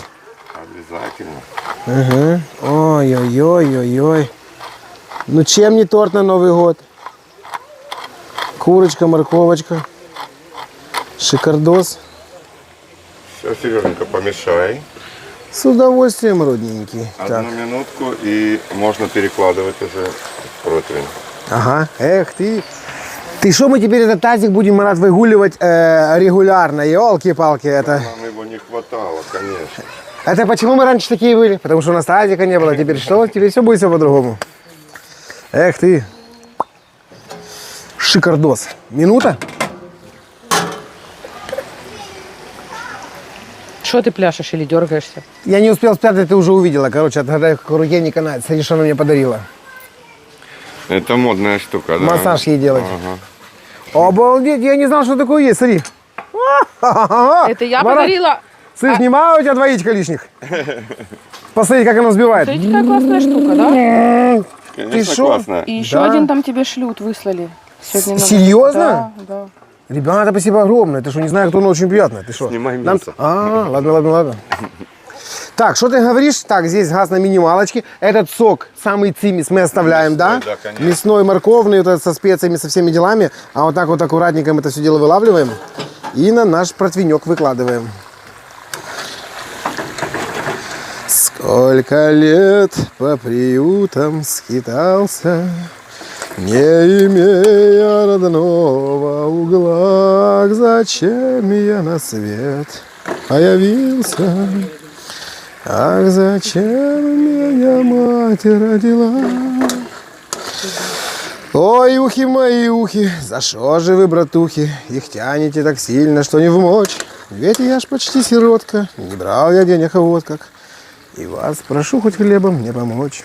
Обязательно. Ой-ой-ой-ой-ой. Ну чем не торт на Новый год? Курочка, морковочка. Шикардос. Все, Сереженька, помешай. С удовольствием, родненький. Так. Одну минутку, и можно перекладывать уже в противень. Ага, эх ты. Ты что, мы теперь этот тазик будем, Марат, выгуливать регулярно? Елки-палки, это... Нам его не хватало, конечно. Это почему мы раньше такие были? Потому что у нас тазика не было. Теперь что? Теперь все будет все по-другому. Эх ты. Шикардос. Минута? Что ты пляшешь или дергаешься? Я не успел спрятать, ты уже увидела. Короче, отгадай, как руке не канает. Смотри, что она мне подарила. Это модная штука, да? Массаж ей делать. Ага. Обалдеть, я не знал, что такое есть. Смотри. Это я Марат, подарила. Слышь, нема у тебя двоичка лишних? Посмотри, как она взбивает. Смотрите, какая классная штука, да? Конечно, шо? классно. И еще Да. один там тебе шлют, выслали. Сегодня надо- Серьезно? Да. Ребята, спасибо огромное. Ты что, не знаю, кто, но очень приятно. Ты что? Снимай Нам- мясо. Ладно. Так, что ты говоришь? Так, здесь газ на минималочке. Этот сок, самый цимис, мы оставляем, да? Мясной, да, конечно. Мясной, морковный, вот этот со специями, со всеми делами. А вот так вот аккуратненько мы это все дело вылавливаем. И на наш противенек выкладываем. Сколько лет по приютам скитался, Не имея родного угла, зачем я на свет появился? Ах, зачем меня мать родила? Ой, ухи мои ухи, за что же вы, братухи, их тянете так сильно, что не вмочь? Ведь я ж почти сиротка, не брал я денег вот как. И вас прошу хоть хлебом мне помочь.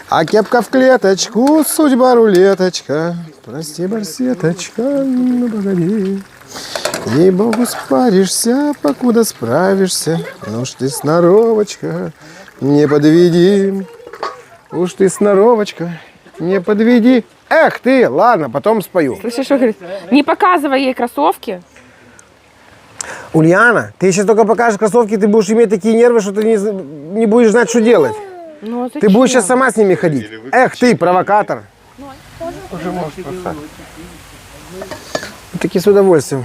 А кепка в клеточку, судьба рулеточка. Прости, барсеточка, ну погоди. Ей-богу, спаришься, покуда справишься. Ну уж ты сноровочка, не подведи. Уж ты сноровочка, не подведи. Эх ты, ладно, потом спою. Слышишь, что говорит? Не показывай ей кроссовки. Ульяна, ты сейчас только покажешь кроссовки, ты будешь иметь такие нервы, что ты не будешь знать, что делать. Ну, а Ты зачем? будешь сейчас сама с ними ходить. Эх ты, провокатор. Уже можешь поставить. Таки с удовольствием.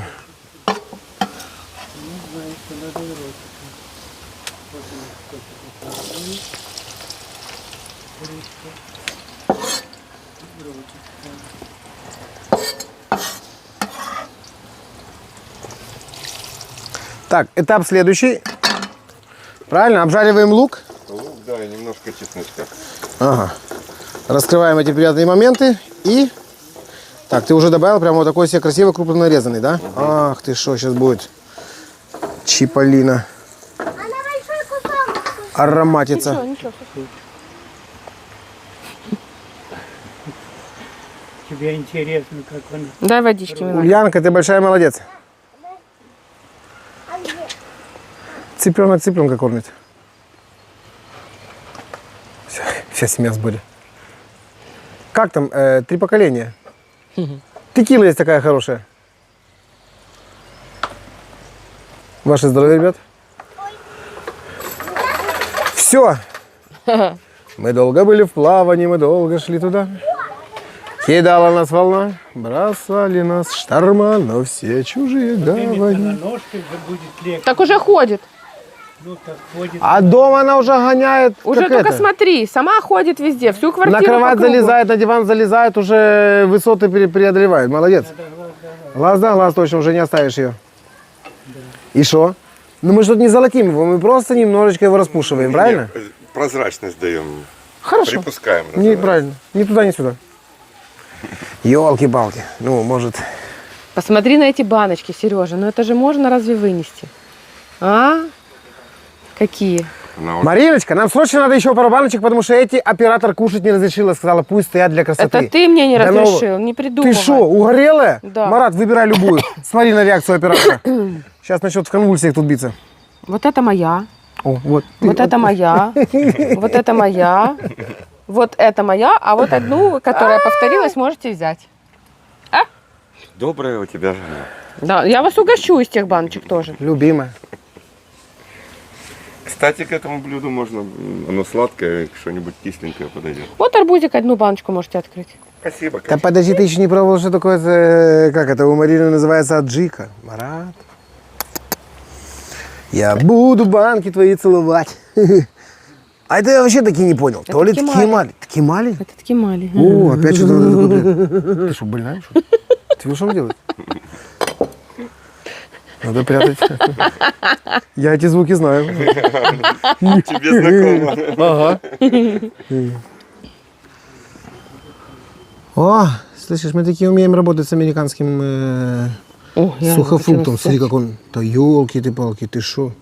Так, этап следующий. Правильно, обжариваем лук. Лук, да, и немножко чесночка. Ага. Раскрываем эти приятные моменты и... Так, ты уже добавил прямо вот такой себе красиво крупно нарезанный, да? Ах ты что, сейчас будет чиполлино. А на большой кусок. Ароматица. Ничего. Тебе интересно, как он... Дай водички, Милана. Ульянка, ты большая молодец. А где? Цыпленок цыпленка кормит. Вся семья в сборе. Как там? 3 поколения. Текила есть такая хорошая. Ваше здоровье, ребят. Все. Мы долго были в плавании, мы долго шли туда. Кидала нас волна, бросали нас шторма, но все чужие На гавани. ножке уже будет легче. Так уже ходит. Ну, так ходит. А дома она уже гоняет, Уже как только это. смотри, сама ходит везде, всю квартиру На кровать по кругу. залезает, на диван залезает, уже высоты преодолевает. Молодец. Глаз да, глаз точно, уже не оставишь ее. И что? Ну мы же тут не золотим его, мы просто немножечко его распушиваем, правильно? Прозрачность даем. Хорошо. Припускаем. Неправильно. Ни туда, ни сюда. Ёлки-палки. Ну, может... Посмотри на эти баночки, Сережа, ну это же можно разве вынести? А? Какие? Мариночка, нам срочно надо еще пару баночек, потому что эти оператор кушать не разрешила. Сказала, пусть стоят для красоты. Это ты мне не Да ну, разрешил, не придумывай. Ты что, угорелая? Да. Марат, выбирай любую. Смотри на реакцию оператора. Сейчас начнет в конвульсиях тут биться. Вот это моя, О, вот. вот это моя, вот это моя, вот это моя, а вот одну, которая повторилась, можете взять. Добрая у тебя жена. Да, я вас угощу из тех баночек тоже. Любимая. Кстати, к этому блюду можно, оно сладкое, что-нибудь кисленькое подойдет. Вот арбузик одну баночку можете открыть. Спасибо. Да подожди, ты еще не пробовал, что такое, как это у Марины называется, аджика. Марат. Я буду банки твои целовать. А это я вообще таки не понял. Это То ли ткемали. ткемали. Ткемали? Это ткемали. О, опять что-то. Ты что, больная? Что? Тебе что делать? Надо прятать. Я эти звуки знаю. Тебе знакомо. Ага. О, слышишь, мы такие умеем работать с американским О, я сухофруктом. хотела Смотри, как он. Да елки-ты-палки, ты что?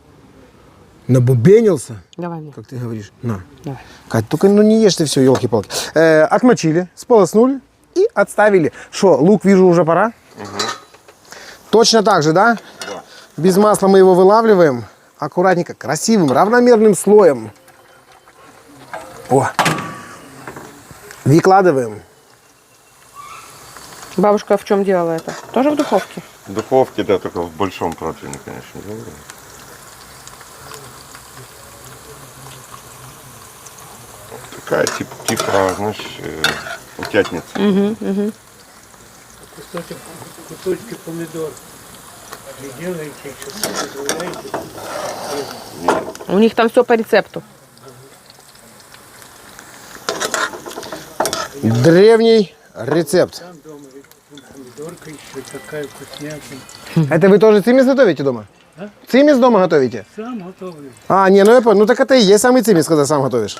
Набубенился, Давай мне. как ты говоришь. На. Давай. Кать, только ну не ешь ты все, елки-палки. Отмочили, сполоснули и отставили. Что, лук вижу уже пора? Точно так же, да? Да. Без масла мы его вылавливаем. Аккуратненько, красивым, равномерным слоем. О. Выкладываем. Бабушка в чем делала это? Тоже в духовке? В духовке, да, только в большом противне, конечно. Такая типа, знаешь, утятница. Кусочки помидор. Не делаете, что добавляете. У них там все по рецепту. Древний рецепт. Там дома помидорка еще такая вкуснятина. Это вы тоже цимис готовите дома? А? Цимис дома готовите? Сам готовлю. А, не, ну я понял. Ну так это и есть самый цимис, когда сам готовишь.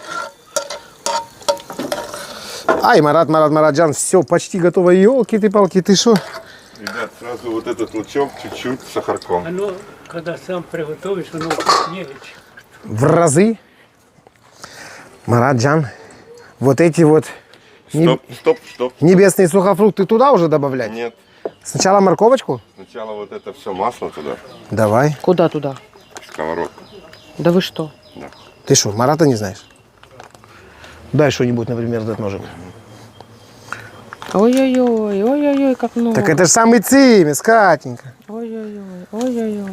Ай, Мараджан, все, почти готово. Ёлки-ты-палки, ты шо? Ребят, сразу вот этот лучок чуть-чуть с сахарком. Оно, когда сам приготовишь, оно вкуснее. В разы. Мараджан, вот эти вот Стоп. небесные сухофрукты туда уже добавлять? Нет. Сначала морковочку? Сначала вот это все масло туда, Давай. Куда туда? в сковородку. Да вы что? Да. Ты что, Марата не знаешь? Дай что-нибудь, например, этот ножик. Ой-ой-ой, ой-ой-ой, как много. Так это же самый цимис, Катенька. Ой-ой-ой, ой-ой-ой.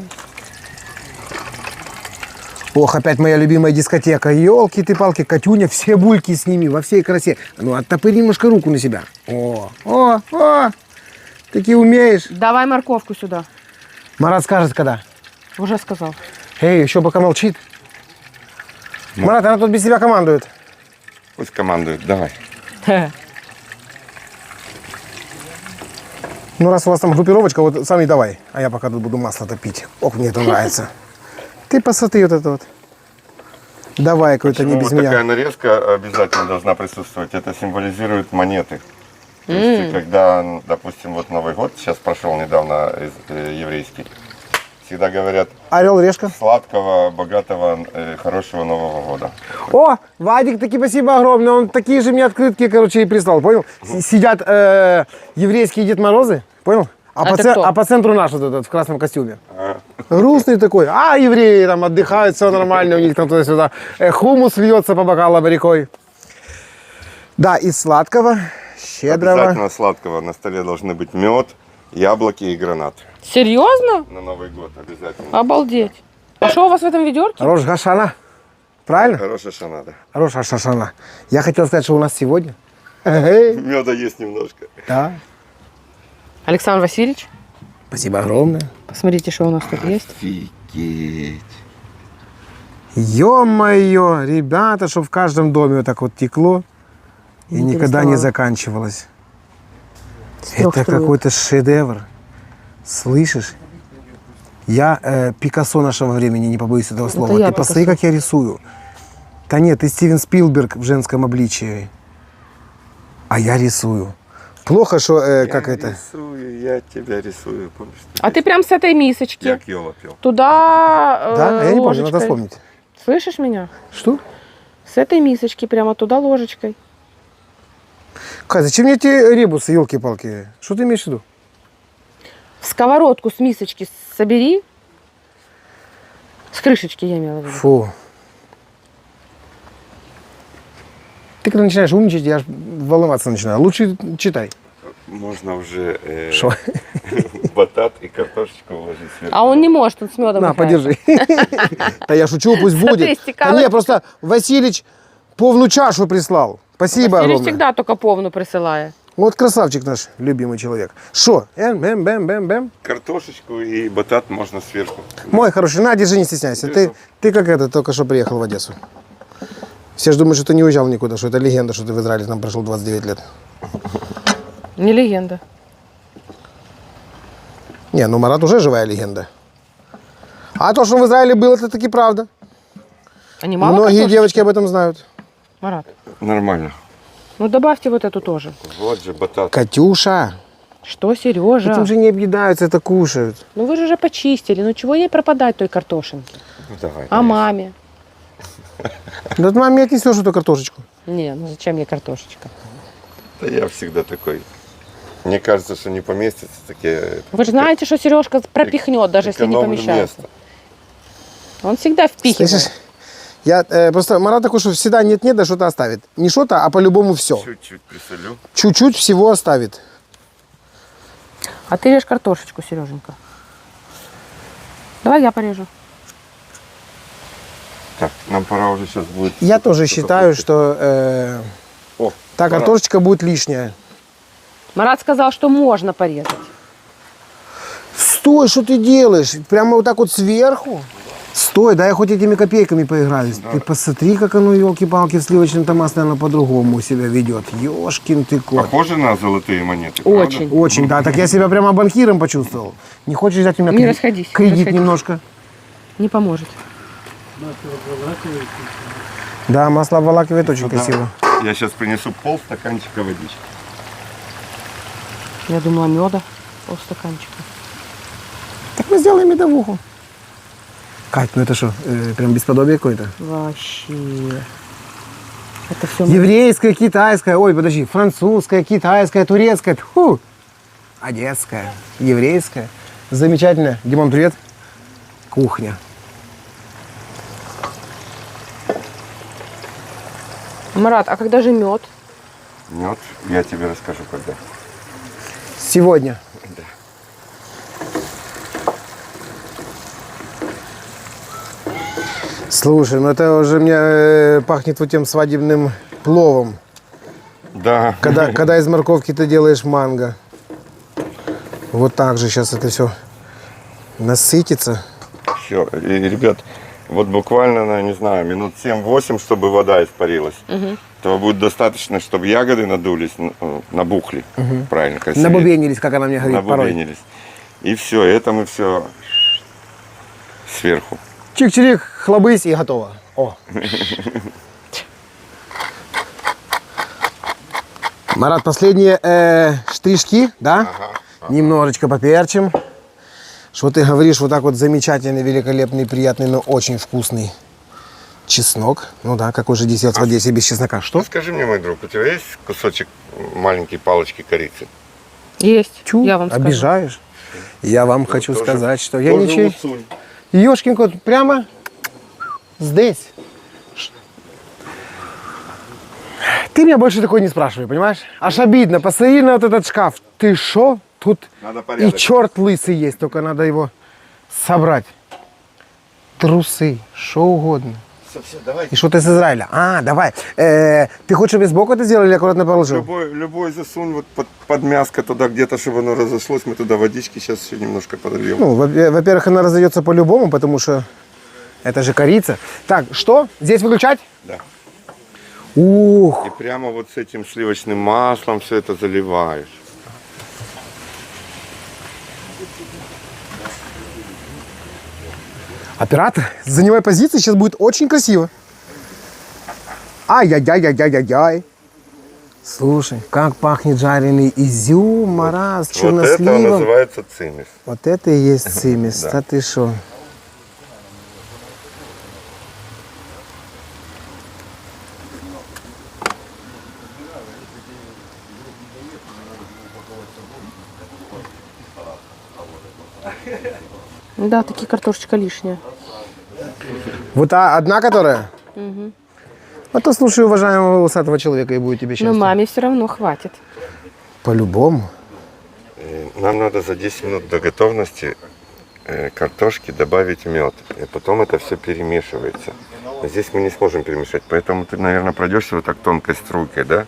Ох, опять моя любимая дискотека. Ёлки-ты-палки, Катюня, все бульки сними во всей красе. Ну, оттопыри немножко руку на себя. О, таки умеешь. Давай морковку сюда. Марат скажет, когда. Уже сказал. Эй, еще пока молчит. Марат, она тут без себя командует. Пусть командует, давай. Ну, раз у вас там группировочка, вот сами давай. А я пока тут буду масло топить. Ох, мне это нравится. Ты посмотри вот это вот. Давай, какой-то не Ну, без вот меня. такая нарезка обязательно должна присутствовать. Это символизирует монеты. То есть, когда, допустим, вот Новый год, сейчас прошел недавно еврейский, всегда говорят Орел, решка. сладкого, богатого, хорошего Нового года. О, Вадик, таки спасибо огромное. Он такие же мне открытки, короче, и прислал, понял? Сидят еврейские Дед Морозы, понял? Это кто? А по центру наш вот этот в красном костюме. Грустный такой. А евреи там отдыхают, все нормально, у них там туда-сюда. Хумус льется по бокалам рекой. Да, из сладкого, щедрого. Обязательно сладкого. На столе должны быть мед, яблоки и гранат. Серьезно? На Новый год обязательно. Обалдеть. А что у вас в этом ведерке? Рош Гашана. Правильно? Хорошая шанада. Рош Гашана. Я хотел сказать, что у нас сегодня. Эй, Меда есть немножко. да. Александр Васильевич, Спасибо огромное. посмотрите, что у нас тут есть. Офигеть. Ё-моё, ребята, чтобы в каждом доме вот так вот текло и Не никогда не переставало. заканчивалось. трёх Это струек. какой-то шедевр. Слышишь? Я Пикассо нашего времени, не побоюсь этого слова. я Ты посмотри, Пикассо. как я рисую. Да нет, ты Стивен Спилберг в женском обличии. А я рисую. Плохо, что как это. Рисую, я тебя рисую. Помнишь? А ты прям с этой мисочки Я Кьола пел. туда Да? Я не помню, надо ложечкой. вспомнить. Слышишь меня? Что? С этой мисочки прямо туда ложечкой. Кать, зачем мне эти ребусы, елки-палки? Что ты имеешь в виду? В сковородку с мисочки собери. С крышечки я имела в виду. Фу. Ты когда начинаешь умничать, я аж волноваться начинаю. Лучше читай. Можно уже Шо? батат и картошечку уложить сверху. А он не может, он с медом На, играет. подержи. Да я шучу, пусть будет. Да Статистика. не, просто Василич повну чашу прислал. Спасибо Василий огромное. всегда только повну присылает. Вот красавчик наш, любимый человек. Шо? Бэм-бэм-бэм-бэм. Картошечку и батат можно сверху. Мой хороший, на, держи, не стесняйся. Ты как это, только что приехал в Одессу. Все же думают, что ты не уезжал никуда, что это легенда, что ты в Израиле там прошел 29 лет. Не легенда. Не, ну Марат уже живая легенда. А то, что в Израиле был, это таки правда. А не мало Многие картошечки? девочки об этом знают. Марат, Нормально. ну добавьте вот эту тоже. Вот же батат. Катюша, Что, Сережа? этим же не объедаются, это кушают. Ну вы же уже почистили. Ну чего ей пропадать той картошинки? Ну давай. А маме? Да ты маме отнесешь эту картошечку. Не, ну зачем ей картошечка? Да я всегда такой. Мне кажется, что не поместится такие. Вы же знаете, что Сережка пропихнет, даже если не экономлю помещается. место. Он всегда впихивает. Слышишь? Я просто Марат такой, что всегда нет-нет, да что-то оставит. Не что-то, а по-любому все. Чуть-чуть присолю. Чуть-чуть всего оставит. А ты режь картошечку, Сереженька. Давай я порежу. Так, нам пора уже сейчас будет. Я тоже что-то считаю, включить. что О, та пора. картошечка будет лишняя. Марат сказал, что можно порезать. Стой, что ты делаешь? Прямо вот так вот сверху? Стой, да я хоть этими копейками поиграюсь. Ты посмотри, как оно, елки-палки, в сливочном-то масле, оно по-другому себя ведет. Ёшкин ты кот. Похоже на золотые монеты, правда? Очень. Очень, да. Так я себя прямо банкиром почувствовал. Не хочешь взять у меня Не расходись, кредит расходись. немножко? Не поможет. Да, масло обволакивает очень Да. красиво. Я сейчас принесу полстаканчика водички. Я думала, меда, полстаканчика. Так мы сделаем медовуху. Кать, ну это что, прям бесподобие какое-то? Вообще. Это все Еврейская, китайская, ой, подожди, французская, китайская, турецкая, тьфу, одесская, еврейская. Замечательно. Димон, привет. Кухня. Марат, а когда же мед? Мед, я тебе расскажу когда. Сегодня. Слушай, ну это уже мне пахнет вот тем свадебным пловом. Да. Когда из морковки ты делаешь манго. Вот так же сейчас это все насытится. Все, ребят, вот буквально, не знаю, минут 7-8, чтобы вода испарилась. Этого будет достаточно, чтобы ягоды надулись, набухли. Правильно, красиво. Набубенились, как она мне говорит порой. Набубенились. И все, это мы все сверху. Чик-чирик, хлобысь и готово. О. Марат, последние штришки, да? Немножечко поперчим. Что ты говоришь, вот так вот замечательный, великолепный, приятный, но очень вкусный чеснок. Ну да, какой же десерт в Одессе без чеснока? Что? Скажи мне, мой друг, у тебя есть кусочек маленькой палочки корицы? Есть. Чу, Я вам скажу. обижаешь? Я вам хочу Тоже- сказать, что я тоже ничего... усунь. Ёшкин кот, прямо здесь. Ты меня больше такой не спрашивай, понимаешь? Аж обидно. Посмотри на вот этот шкаф. Ты шо? Тут Надо и порядок. черт лысый есть, только надо его собрать. Трусы, что угодно. Все, давай. И что ты с Израиля? А, давай. Ты хочешь, чтобы я сбоку это сделал или аккуратно положил? Любой засунь вот под мяско туда где-то, чтобы оно разошлось. Мы туда водички сейчас еще немножко подольем. Ну, во-первых, она разойдется по-любому, потому что это же корица. Так, что? Здесь выключать? Да. Ух. И прямо вот с этим сливочным маслом все это заливаешь. Оператор, занимай позиции, сейчас будет очень красиво. Ай-яй-яй-яй-яй-яй. Слушай, как пахнет жареный изюм, мараз, с Вот это черносливом. называется цимис. Вот это и есть цимис. Да. Да ты шо? Да, такие картошечка лишняя. Вот та одна, которая? А то слушай уважаемого усатого человека, и будет тебе Но счастье. маме все равно хватит. По-любому. Нам надо за 10 минут до готовности картошки добавить мед. И потом это все перемешивается. Здесь мы не сможем перемешать, поэтому ты, наверное, пройдешься вот так тонкой струйкой, да?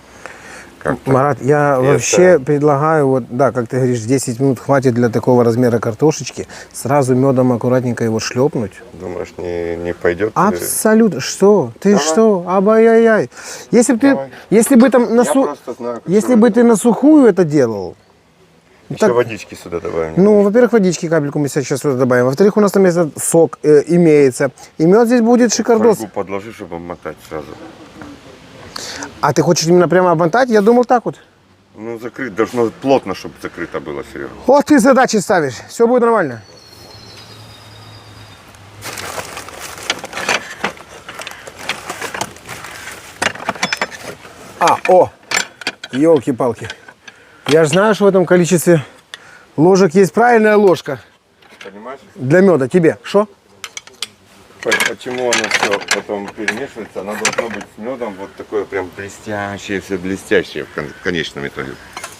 Как-то. Марат, я И вообще это- предлагаю, вот, да, как ты говоришь, 10 минут хватит для такого размера картошечки. Сразу медом аккуратненько его шлепнуть. Думаешь, не пойдет? Абсолютно. Что? Ты Давай. что? Абай-яй-яй. Если бы ты, Давай. если бы там на Я су- просто знаю, как если это бы ты на сухую это делал, Еще так- водички сюда добавим. ну, во-первых, водички капельку мы сейчас сюда добавим. Во-вторых, у нас там есть сок имеется. И мед здесь будет шикардос. Фольгу подложи, чтобы обмотать сразу. А ты хочешь именно прямо обмотать? Я думал так вот. Ну, закрыть, должно быть плотно, чтобы закрыто было, Серега. Вот ты задачи ставишь. Все будет нормально. Елки-палки. Я же знаю, что в этом количестве ложек есть правильная ложка Понимаешь? для меда. Тебе. Что? Почему оно все потом перемешивается? Оно должно быть с медом вот такое прям блестящее, все блестящее в конечном итоге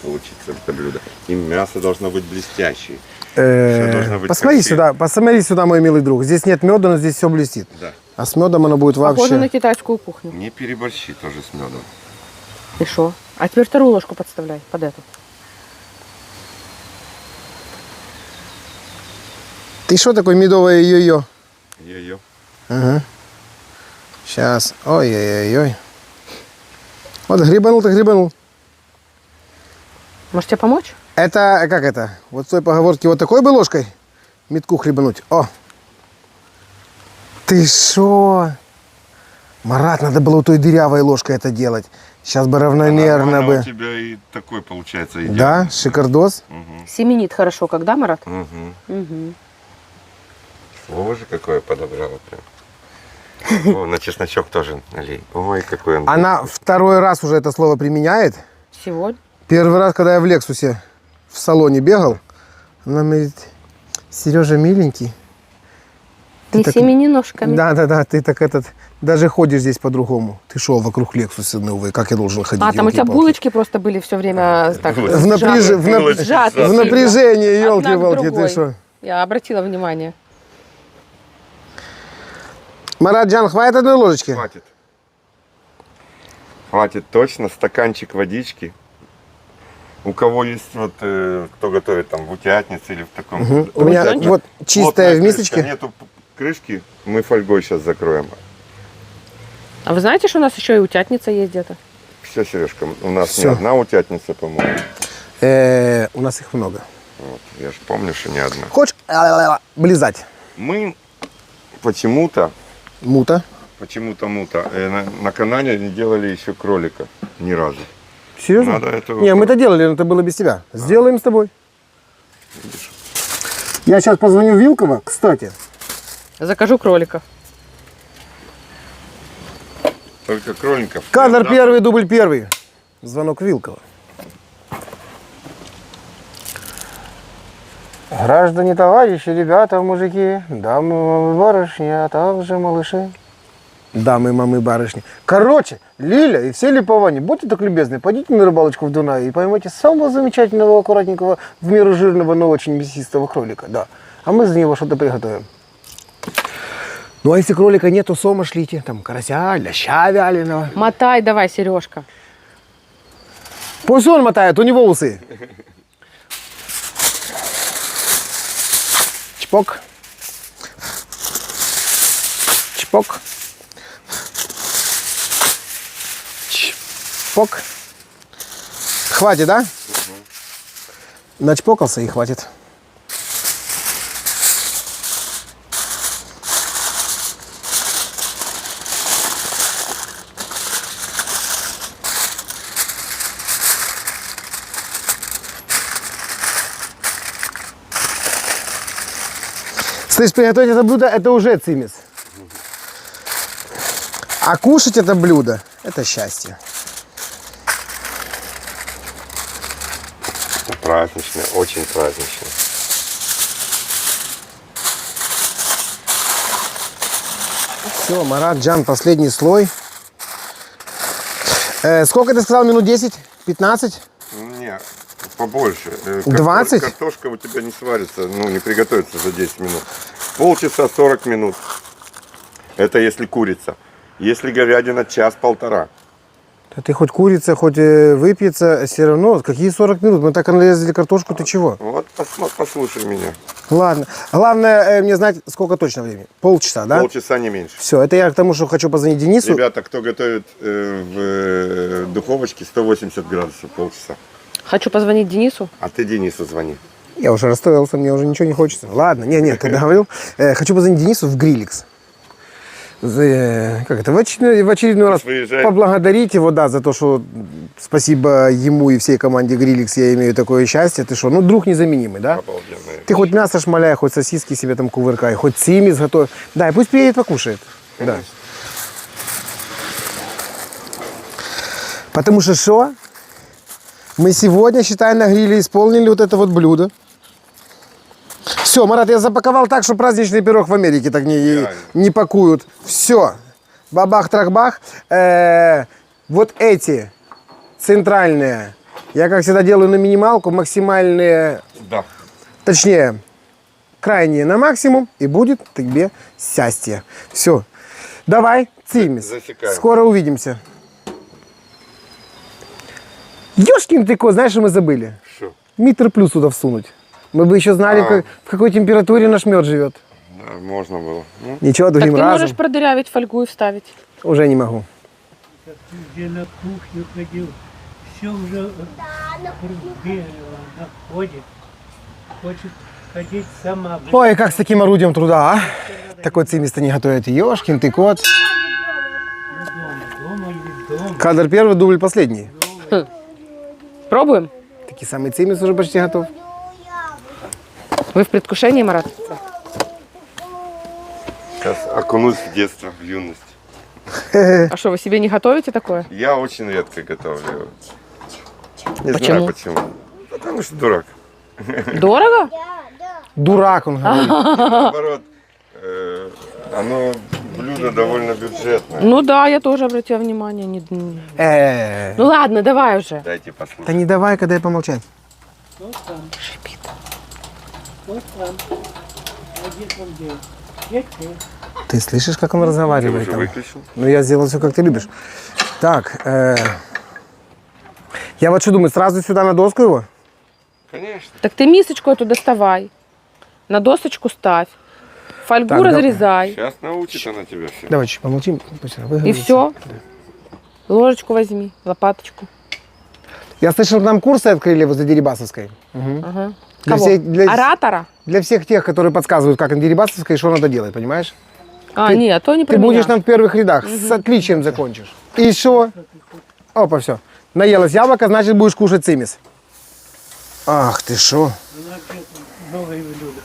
получится это блюдо. И мясо должно быть блестящее. Всё должно быть Посмотри красиво. посмотри сюда, мой милый друг. Здесь нет меда, но здесь все блестит. Да. А с медом оно будет Похоже вообще... на китайскую кухню. Не переборщи тоже с медом. И что? А теперь вторую ложку подставляй под эту. Ты что такой медовое йо-йо? Ее. Ага. Сейчас. Ой-ой-ой. Вот грибанул, ты грибанул. Может, тебе помочь? Это, как это? Вот в той поговорке вот такой бы ложкой метку хлебануть. О! Ты шо? Марат, надо было той дырявой ложкой это делать. Сейчас бы равномерно Нормально бы. у тебя и такой получается идеально. Да, шикардос. Семенит хорошо, когда, Марат? Угу. Угу. Слово же какое подобрала прям. О, на чесночок тоже налей. Ой, какой он. Она второй раз уже это слово применяет. Сегодня? Первый раз, когда я в Лексусе в салоне бегал, она мне говорит: Сережа, миленький. Не так- семени ножками. Да, ты так даже ходишь здесь по-другому. Ты шел вокруг Лексуса новый, как я должен ходить? А, там у тебя ёлки-палки? булочки просто были все время так В сжаты. в напряжении, Одна к елки-палки, ты другой. что? Я обратила внимание. Мараджан, хватит одной ложечки? Хватит. Хватит точно. Стаканчик водички. У кого есть вот, кто готовит там в утятнице или в таком. У меня Утятник. вот чистая Плотная в крышка. мисочке. Нету крышки, мы фольгой сейчас закроем. А вы знаете, что у нас еще и утятница есть где-то? Все, Сережка, у нас Всё. не одна утятница, по-моему. У нас их много. Вот, я же помню, что не одна. Хочешь близать? Мы почему-то Мута. мута, на канале не делали еще кролика ни разу. Серьезно? Надо этого- Не, мы это делали, но это было без тебя. Сделаем с тобой. Я сейчас позвоню Вилково, кстати. Закажу кролика. Только кроликов. Кадр Да? первый, дубль первый. Звонок Вилкова. Граждане, товарищи, ребята, мужики, дамы, мамы, барышни, а также малыши. Дамы, мамы, барышни. Короче, Лиля и все липовани, будьте так любезны, пойдите на рыбалочку в Дунае и поймайте самого замечательного, аккуратненького, в меру жирного, но очень мясистого кролика. Да. А мы за него что-то приготовим. Ну, а если кролика нет, то сома шлите. Там карася, ляща вяленого. Мотай давай, Сережка. Пусть он мотает, у него усы. Чпок. Чпок. Чпок. Хватит, да? Начпокался и хватит. Слышь, приготовить это блюдо – это уже цимис. А кушать это блюдо – это счастье. Праздничное, очень праздничное. Все, Мараджан, последний слой. Сколько ты сказал, минут 10? 15? Не, побольше. 20? Картошка у тебя не сварится, ну, не приготовится за 10 минут. Полчаса, 40 минут. Это если курица. Если говядина, час-полтора. Да ты хоть курица, хоть выпьется, все равно. Какие 40 минут? Мы так нарезали картошку, ты чего? Вот послушай меня. Ладно. Главное мне знать, сколько точно времени. Полчаса, да? Полчаса не меньше. Все, это я к тому, что хочу позвонить Денису. Ребята, кто готовит в духовочке, 180 градусов полчаса. Хочу позвонить Денису. А ты Денису звони. Я уже расстроился, мне уже ничего не хочется. Ладно, нет, когда говорил. Хочу позвонить Денису в Гриликс. Как это, в очередной раз выезжай. поблагодарить его, да, за то, что спасибо ему и всей команде Гриликс я имею такое счастье. Ты что, ну друг незаменимый, да? Обалденная. Ты хоть мясо шмаляй, хоть сосиски себе там кувыркай, хоть цимис готовь. Да, и пусть приедет покушает. Да. Потому что мы сегодня, считай, на гриле исполнили вот это вот блюдо. Все, Марат, я запаковал так, что праздничный пирог в Америке так не пакуют. Все. Бабах-трахбах. Вот эти центральные, я, как всегда, делаю на минималку, максимальные, Да. точнее, крайние на максимум, и будет тебе счастье. Все. Давай, цимис. Засекаем. Скоро увидимся. Ёшкин ты ко, знаешь, что мы забыли? Что? Митр плюс туда всунуть. Мы бы еще знали, в какой температуре наш мед живет. Да. Можно было. Ну, Ничего, Так другим ты разом. можешь продырявить фольгу и вставить. Уже не могу. Где на кухню ходил, все уже где на входе. Хочет ходить сама. Ой, как с таким орудием труда, а? Такой цимис-то не готовят. Ёшкин ты кот. Дома или дома. Кадр первый, дубль последний. Пробуем? Такий самый цимис уже почти готов. Вы в предвкушении, Марат? сейчас окунусь в детство, в юность. А что, вы себе не готовите такое? Я очень редко готовлю. Не Почему? знаю почему. Потому что дурак. Дорого? Дурак, он говорит. Наоборот, оно блюдо довольно бюджетное. Ну да, я тоже обратила внимание. Ну ладно, давай уже. Дайте Да послушать. не давай, когда я помолчать. Шипит. Вот там. А где там делать? Нет, нет. Ты слышишь, как он Ты разговаривает уже там? выключил? Ну, я сделал все, как ты любишь. Так, я вот что думаю, сразу сюда на доску его? Конечно. Так ты мисочку эту доставай. На досочку ставь. Фольгу Так, да. разрезай. Сейчас научит она тебя все. Давай чуть помолчим. Пусть она И выговорится. все. Ложечку возьми, лопаточку. Я слышал, там курсы открыли возле Дерибасовской. Ага. Для Кого? всех- для- Оратора? Для всех тех, которые подсказывают, как на Дерибасовской, что надо делать, понимаешь? А, нет, то не про Ты будешь меня. там в первых рядах, с отличием закончишь. И что? Опа, все. Наелась яблоко, значит, будешь кушать цимис. Ах ты шо. Она где-то новое блюдо.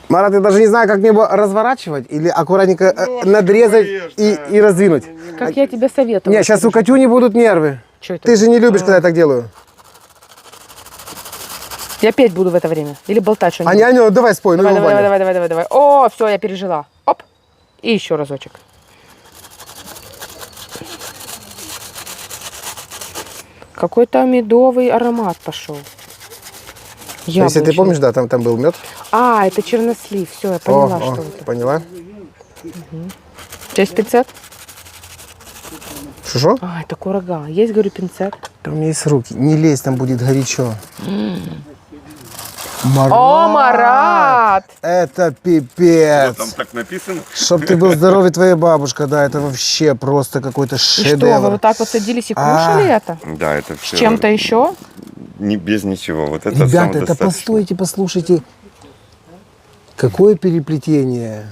Марат, я даже не знаю, как мне его разворачивать или аккуратненько надрезать и раздвинуть. Как я тебе советовала. Не, сейчас у Катюни будут нервы. Чё это? Ты же не любишь, когда я так делаю. Я петь буду в это время. Или болтать что-нибудь. А няню, давай спой, ну Давай, его давай, Ваня. давай, давай, давай, давай. О, все, я пережила. Оп. И еще разочек. Какой-то медовый аромат пошел. Если ты помнишь, да, там был мед. А, это чернослив. Все, я поняла, что это. Поняла? Есть пинцет? Шо? А, это курага. Есть, говорю, пинцет. Да у меня есть руки. Не лезь, там будет горячо. О, Марат! Это Вот пипец. там так написано. Чтоб ты был здоровый, твоя бабушка, да, это вообще просто какой-то И что, вы шедевр. вот так вот садились и кушали это? Да, это С все. чем-то еще? Не, без ничего. Вот это Ребята, это самодостаточно. постойте, послушайте. Какое переплетение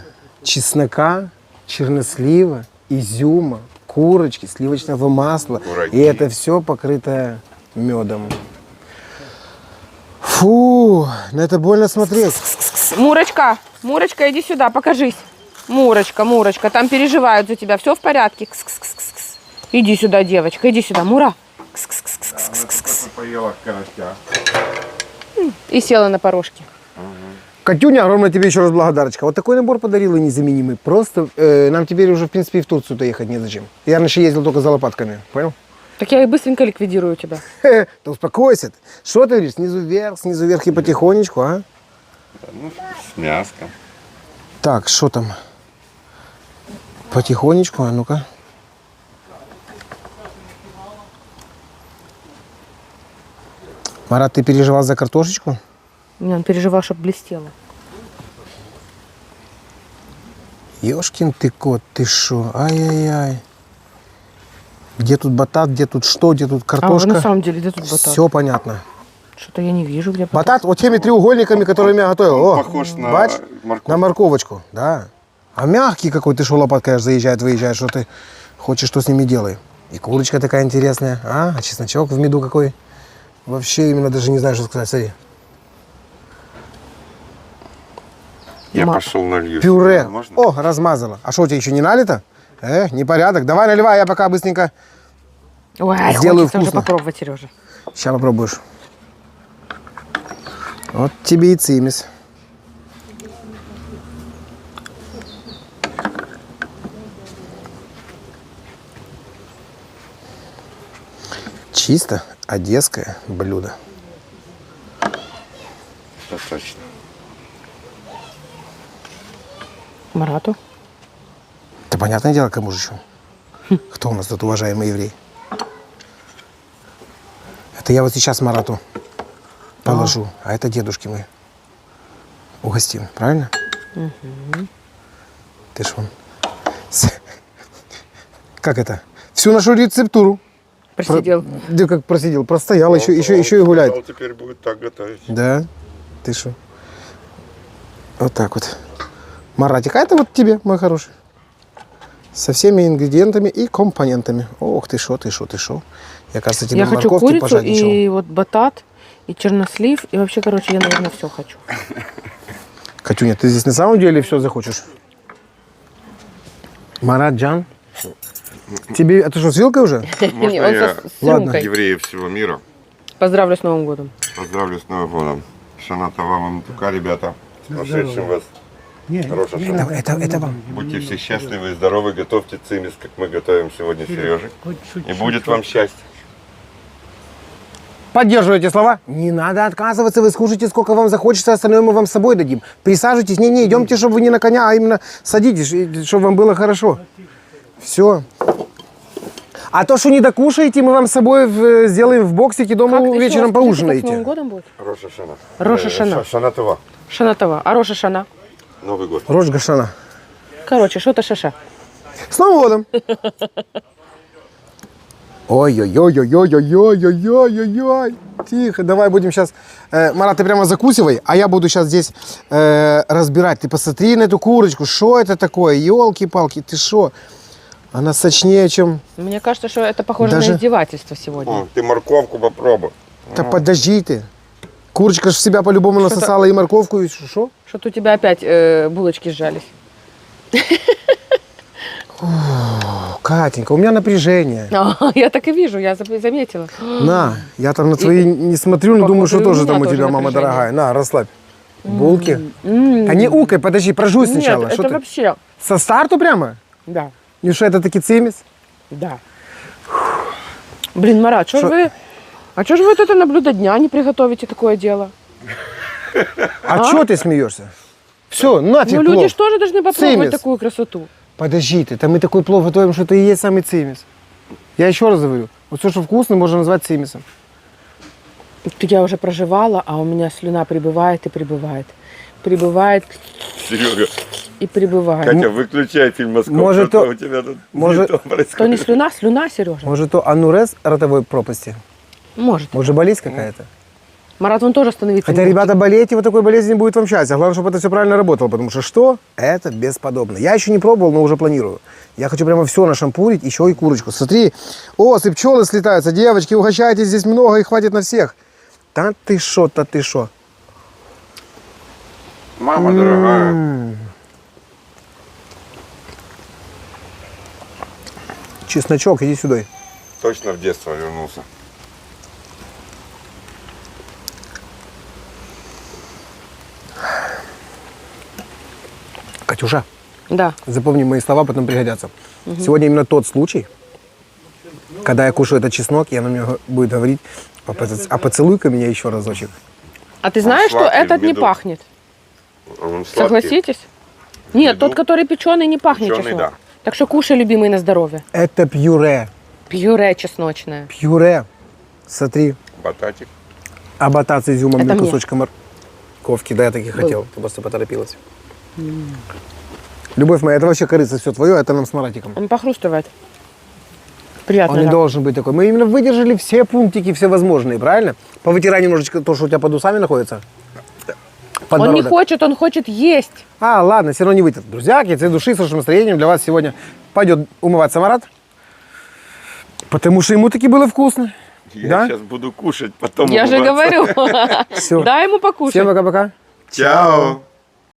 чеснока, чернослива, изюма, курочки, сливочного масла. Кураги. И это все покрыто медом. Фу, на это больно смотреть. Мурочка, Мурочка, иди сюда, покажись. Мурочка, Мурочка, там переживают за тебя. Все в порядке? Кс-кс-кс-кс. Иди сюда, девочка, иди сюда, Мура. Кс-кс-кс-кс-кс. Поела карася. И села на порожке. Катюня, огромное тебе еще раз благодарочка. Вот такой набор подарила незаменимый. Просто нам теперь уже, в принципе, и в Турцию-то ехать незачем. Я раньше ездил только за лопатками, понял? Так я и быстренько ликвидирую тебя. Да успокойся ты. Что ты говоришь? Снизу вверх и потихонечку, а? Ну, с мяском. Так, что там? Потихонечку, а ну-ка. Марат, ты переживал за картошечку? Не, он переживал, чтобы блестело. Ёшкин ты кот, ты шо? Ай-яй-яй. Где тут батат, где тут что, где тут А, картошка? на самом деле, где тут батат? Все понятно. Что-то я не вижу, где батат. Батат вот теми треугольниками, которыми я готовил. О, Похож на бач? морковку. На морковочку, да. А мягкий какой, ты что, лопаткой аж заезжает, выезжает, что ты хочешь, что с ними делай. И курочка такая интересная, а чесночок в меду какой. Вообще именно даже не знаю, что сказать, смотри. Я пошел налью. Пюре. Можно? О, размазала. А что, у тебя еще не налито? Непорядок. Давай наливай, я пока быстренько. Ой, Сделаю хочется уже вкусно. попробовать, Сережа. Сейчас попробуешь. Вот тебе и цимис. Чисто одесское блюдо. Достаточно. Марату. Да понятное дело, кому же еще? Кто у нас тут уважаемый еврей? Это я вот сейчас Марату положу. А это дедушки мы угостим, правильно? Ты ж вон. Как это? Всю нашу рецептуру. Просидел. Да как просидел, простоял, еще и гуляет. Он теперь будет так готовить. Да? Ты что? Вот так вот. Маратик, а это вот тебе, мой хороший. Со всеми ингредиентами и компонентами. Ох, ты шо. Я, кажется, тебе Я хочу морковки курицу пожадничал. и вот батат, и чернослив, и вообще, короче, я, наверное, все хочу. Катюня, ты здесь на самом деле все захочешь? Мараджан? Тебе, это что, с вилкой уже? Можно Не, он я с рюмкой. евреев всего мира Поздравлю с Новым годом. поздравлю с Новым годом. Шаната вам и Мутука, ребята. С прошедшим вас. Не, Хорошая не шутка. надо. Это вам. Будьте все счастливы и здоровы. Готовьте цимис, как мы готовим сегодня с Сережей. Хоть чуть-чуть. И будет вам счастье. Поддерживаете слова? Не надо отказываться, вы скушайте сколько вам захочется, остальное мы вам с собой дадим. Присаживайтесь, не, идемте, чтобы вы не на коня, а именно садитесь, чтобы вам было хорошо. Все. А то, что не докушаете, мы вам с собой сделаем в боксике, дома Как еще вечером раз скажите, как с Новым поужинаете. годом будет? Роша Шана. Роша Шана. Шанатова. Шанатова. А Роша Шана? Новый год. Рожь Гашана. Короче, что-то шаша. С Новым годом! Ой-ой-ой-ой-ой-ой-ой-ой-ой-ой-ой. Тихо, давай будем сейчас... Марат, ты прямо закусывай, а я буду сейчас здесь разбирать. Ты посмотри на эту курочку, что это такое? Елки-палки, ты что? Она сочнее, чем... Мне кажется, что это похоже Даже- на издевательство сегодня. О, ты морковку попробуй. Да подожди ты. Курочка ж в себя по-любому насосала и морковку, и что? Что-то у тебя опять булочки сжались. Катенька, у меня напряжение. Я так и вижу, я заметила. На, я там на твои не смотрю, но думаю, что походу, и у тоже меня там у тоже тебя, мама напряжение. дорогая. На, расслабь. Булки. А не укай, подожди, прожуй Нет, сначала. это Что ты? вообще... Со старту прямо? Да, Ну что, это таки цимис? да. Блин, Марат, Шо- что вы... А что же вы вот это на блюдо дня не приготовите такое дело? А чё ты смеешься? Все, нафиг Ну люди плов. же тоже должны попробовать Цимис. такую красоту. Подожди ты, там мы такой плов готовим, что это и есть самый цимис. Я еще раз говорю, вот все, что вкусно, можно назвать цимисом. Я уже проживала, а у меня слюна прибывает и прибывает. Прибывает Серега, и прибывает. Катя, выключай фильм «Москва». Может, что то- у тебя тут может- не то То не происходит. слюна, слюна, Сережа. Может, то анурез ротовой пропасти? Может. Может, болезнь какая-то? Марат, он тоже становится. Хотя, не будет. ребята, болеете, вот такой болезни будет вам счастье. Главное, чтобы это все правильно работало, потому что что? Это бесподобно. Я еще не пробовал, но уже планирую. Я хочу прямо все нашампурить, еще и курочку. Смотри, осы, пчелы слетаются, девочки, угощайтесь, здесь много и хватит на всех. Да ты шо, да ты шо. Мама дорогая. Чесночок, иди сюда. Точно в детство вернулся. Катюша, Да. запомни мои слова, потом пригодятся. Сегодня именно тот случай, когда я кушаю этот чеснок, и она мне будет говорить, а поцелуй-ка меня еще разочек. А ты знаешь, что сладкий, этот в не меду. пахнет? А он сладкий. Согласитесь? Нет, Меду? тот, который печеный, не пахнет Печеный, чеснок. да. Так что кушай, любимый, на здоровье. Это пюре. Пюре чесночное. Пюре. Смотри, Бататик. а батат с изюмом Это и мне. кусочком морковки. Да, я таки хотел, ты просто поторопилась. Любовь моя, это вообще корыца, все твое, это нам с Маратиком. Он похрустывает. Приятно. Он не да. должен быть такой. Мы именно выдержали все пунктики, все возможные, правильно? Повытирай немножечко то, что у тебя под усами находится. Он не Подбородок. хочет, он хочет есть. А, ладно, все равно не вытер. Друзья, я от души с хорошим настроением для вас сегодня пойдет умываться Марат. Потому что ему таки было вкусно. Я Да? сейчас буду кушать, потом Я же умываться. говорю. Все. Дай ему покушать. Всем пока-пока. Чао.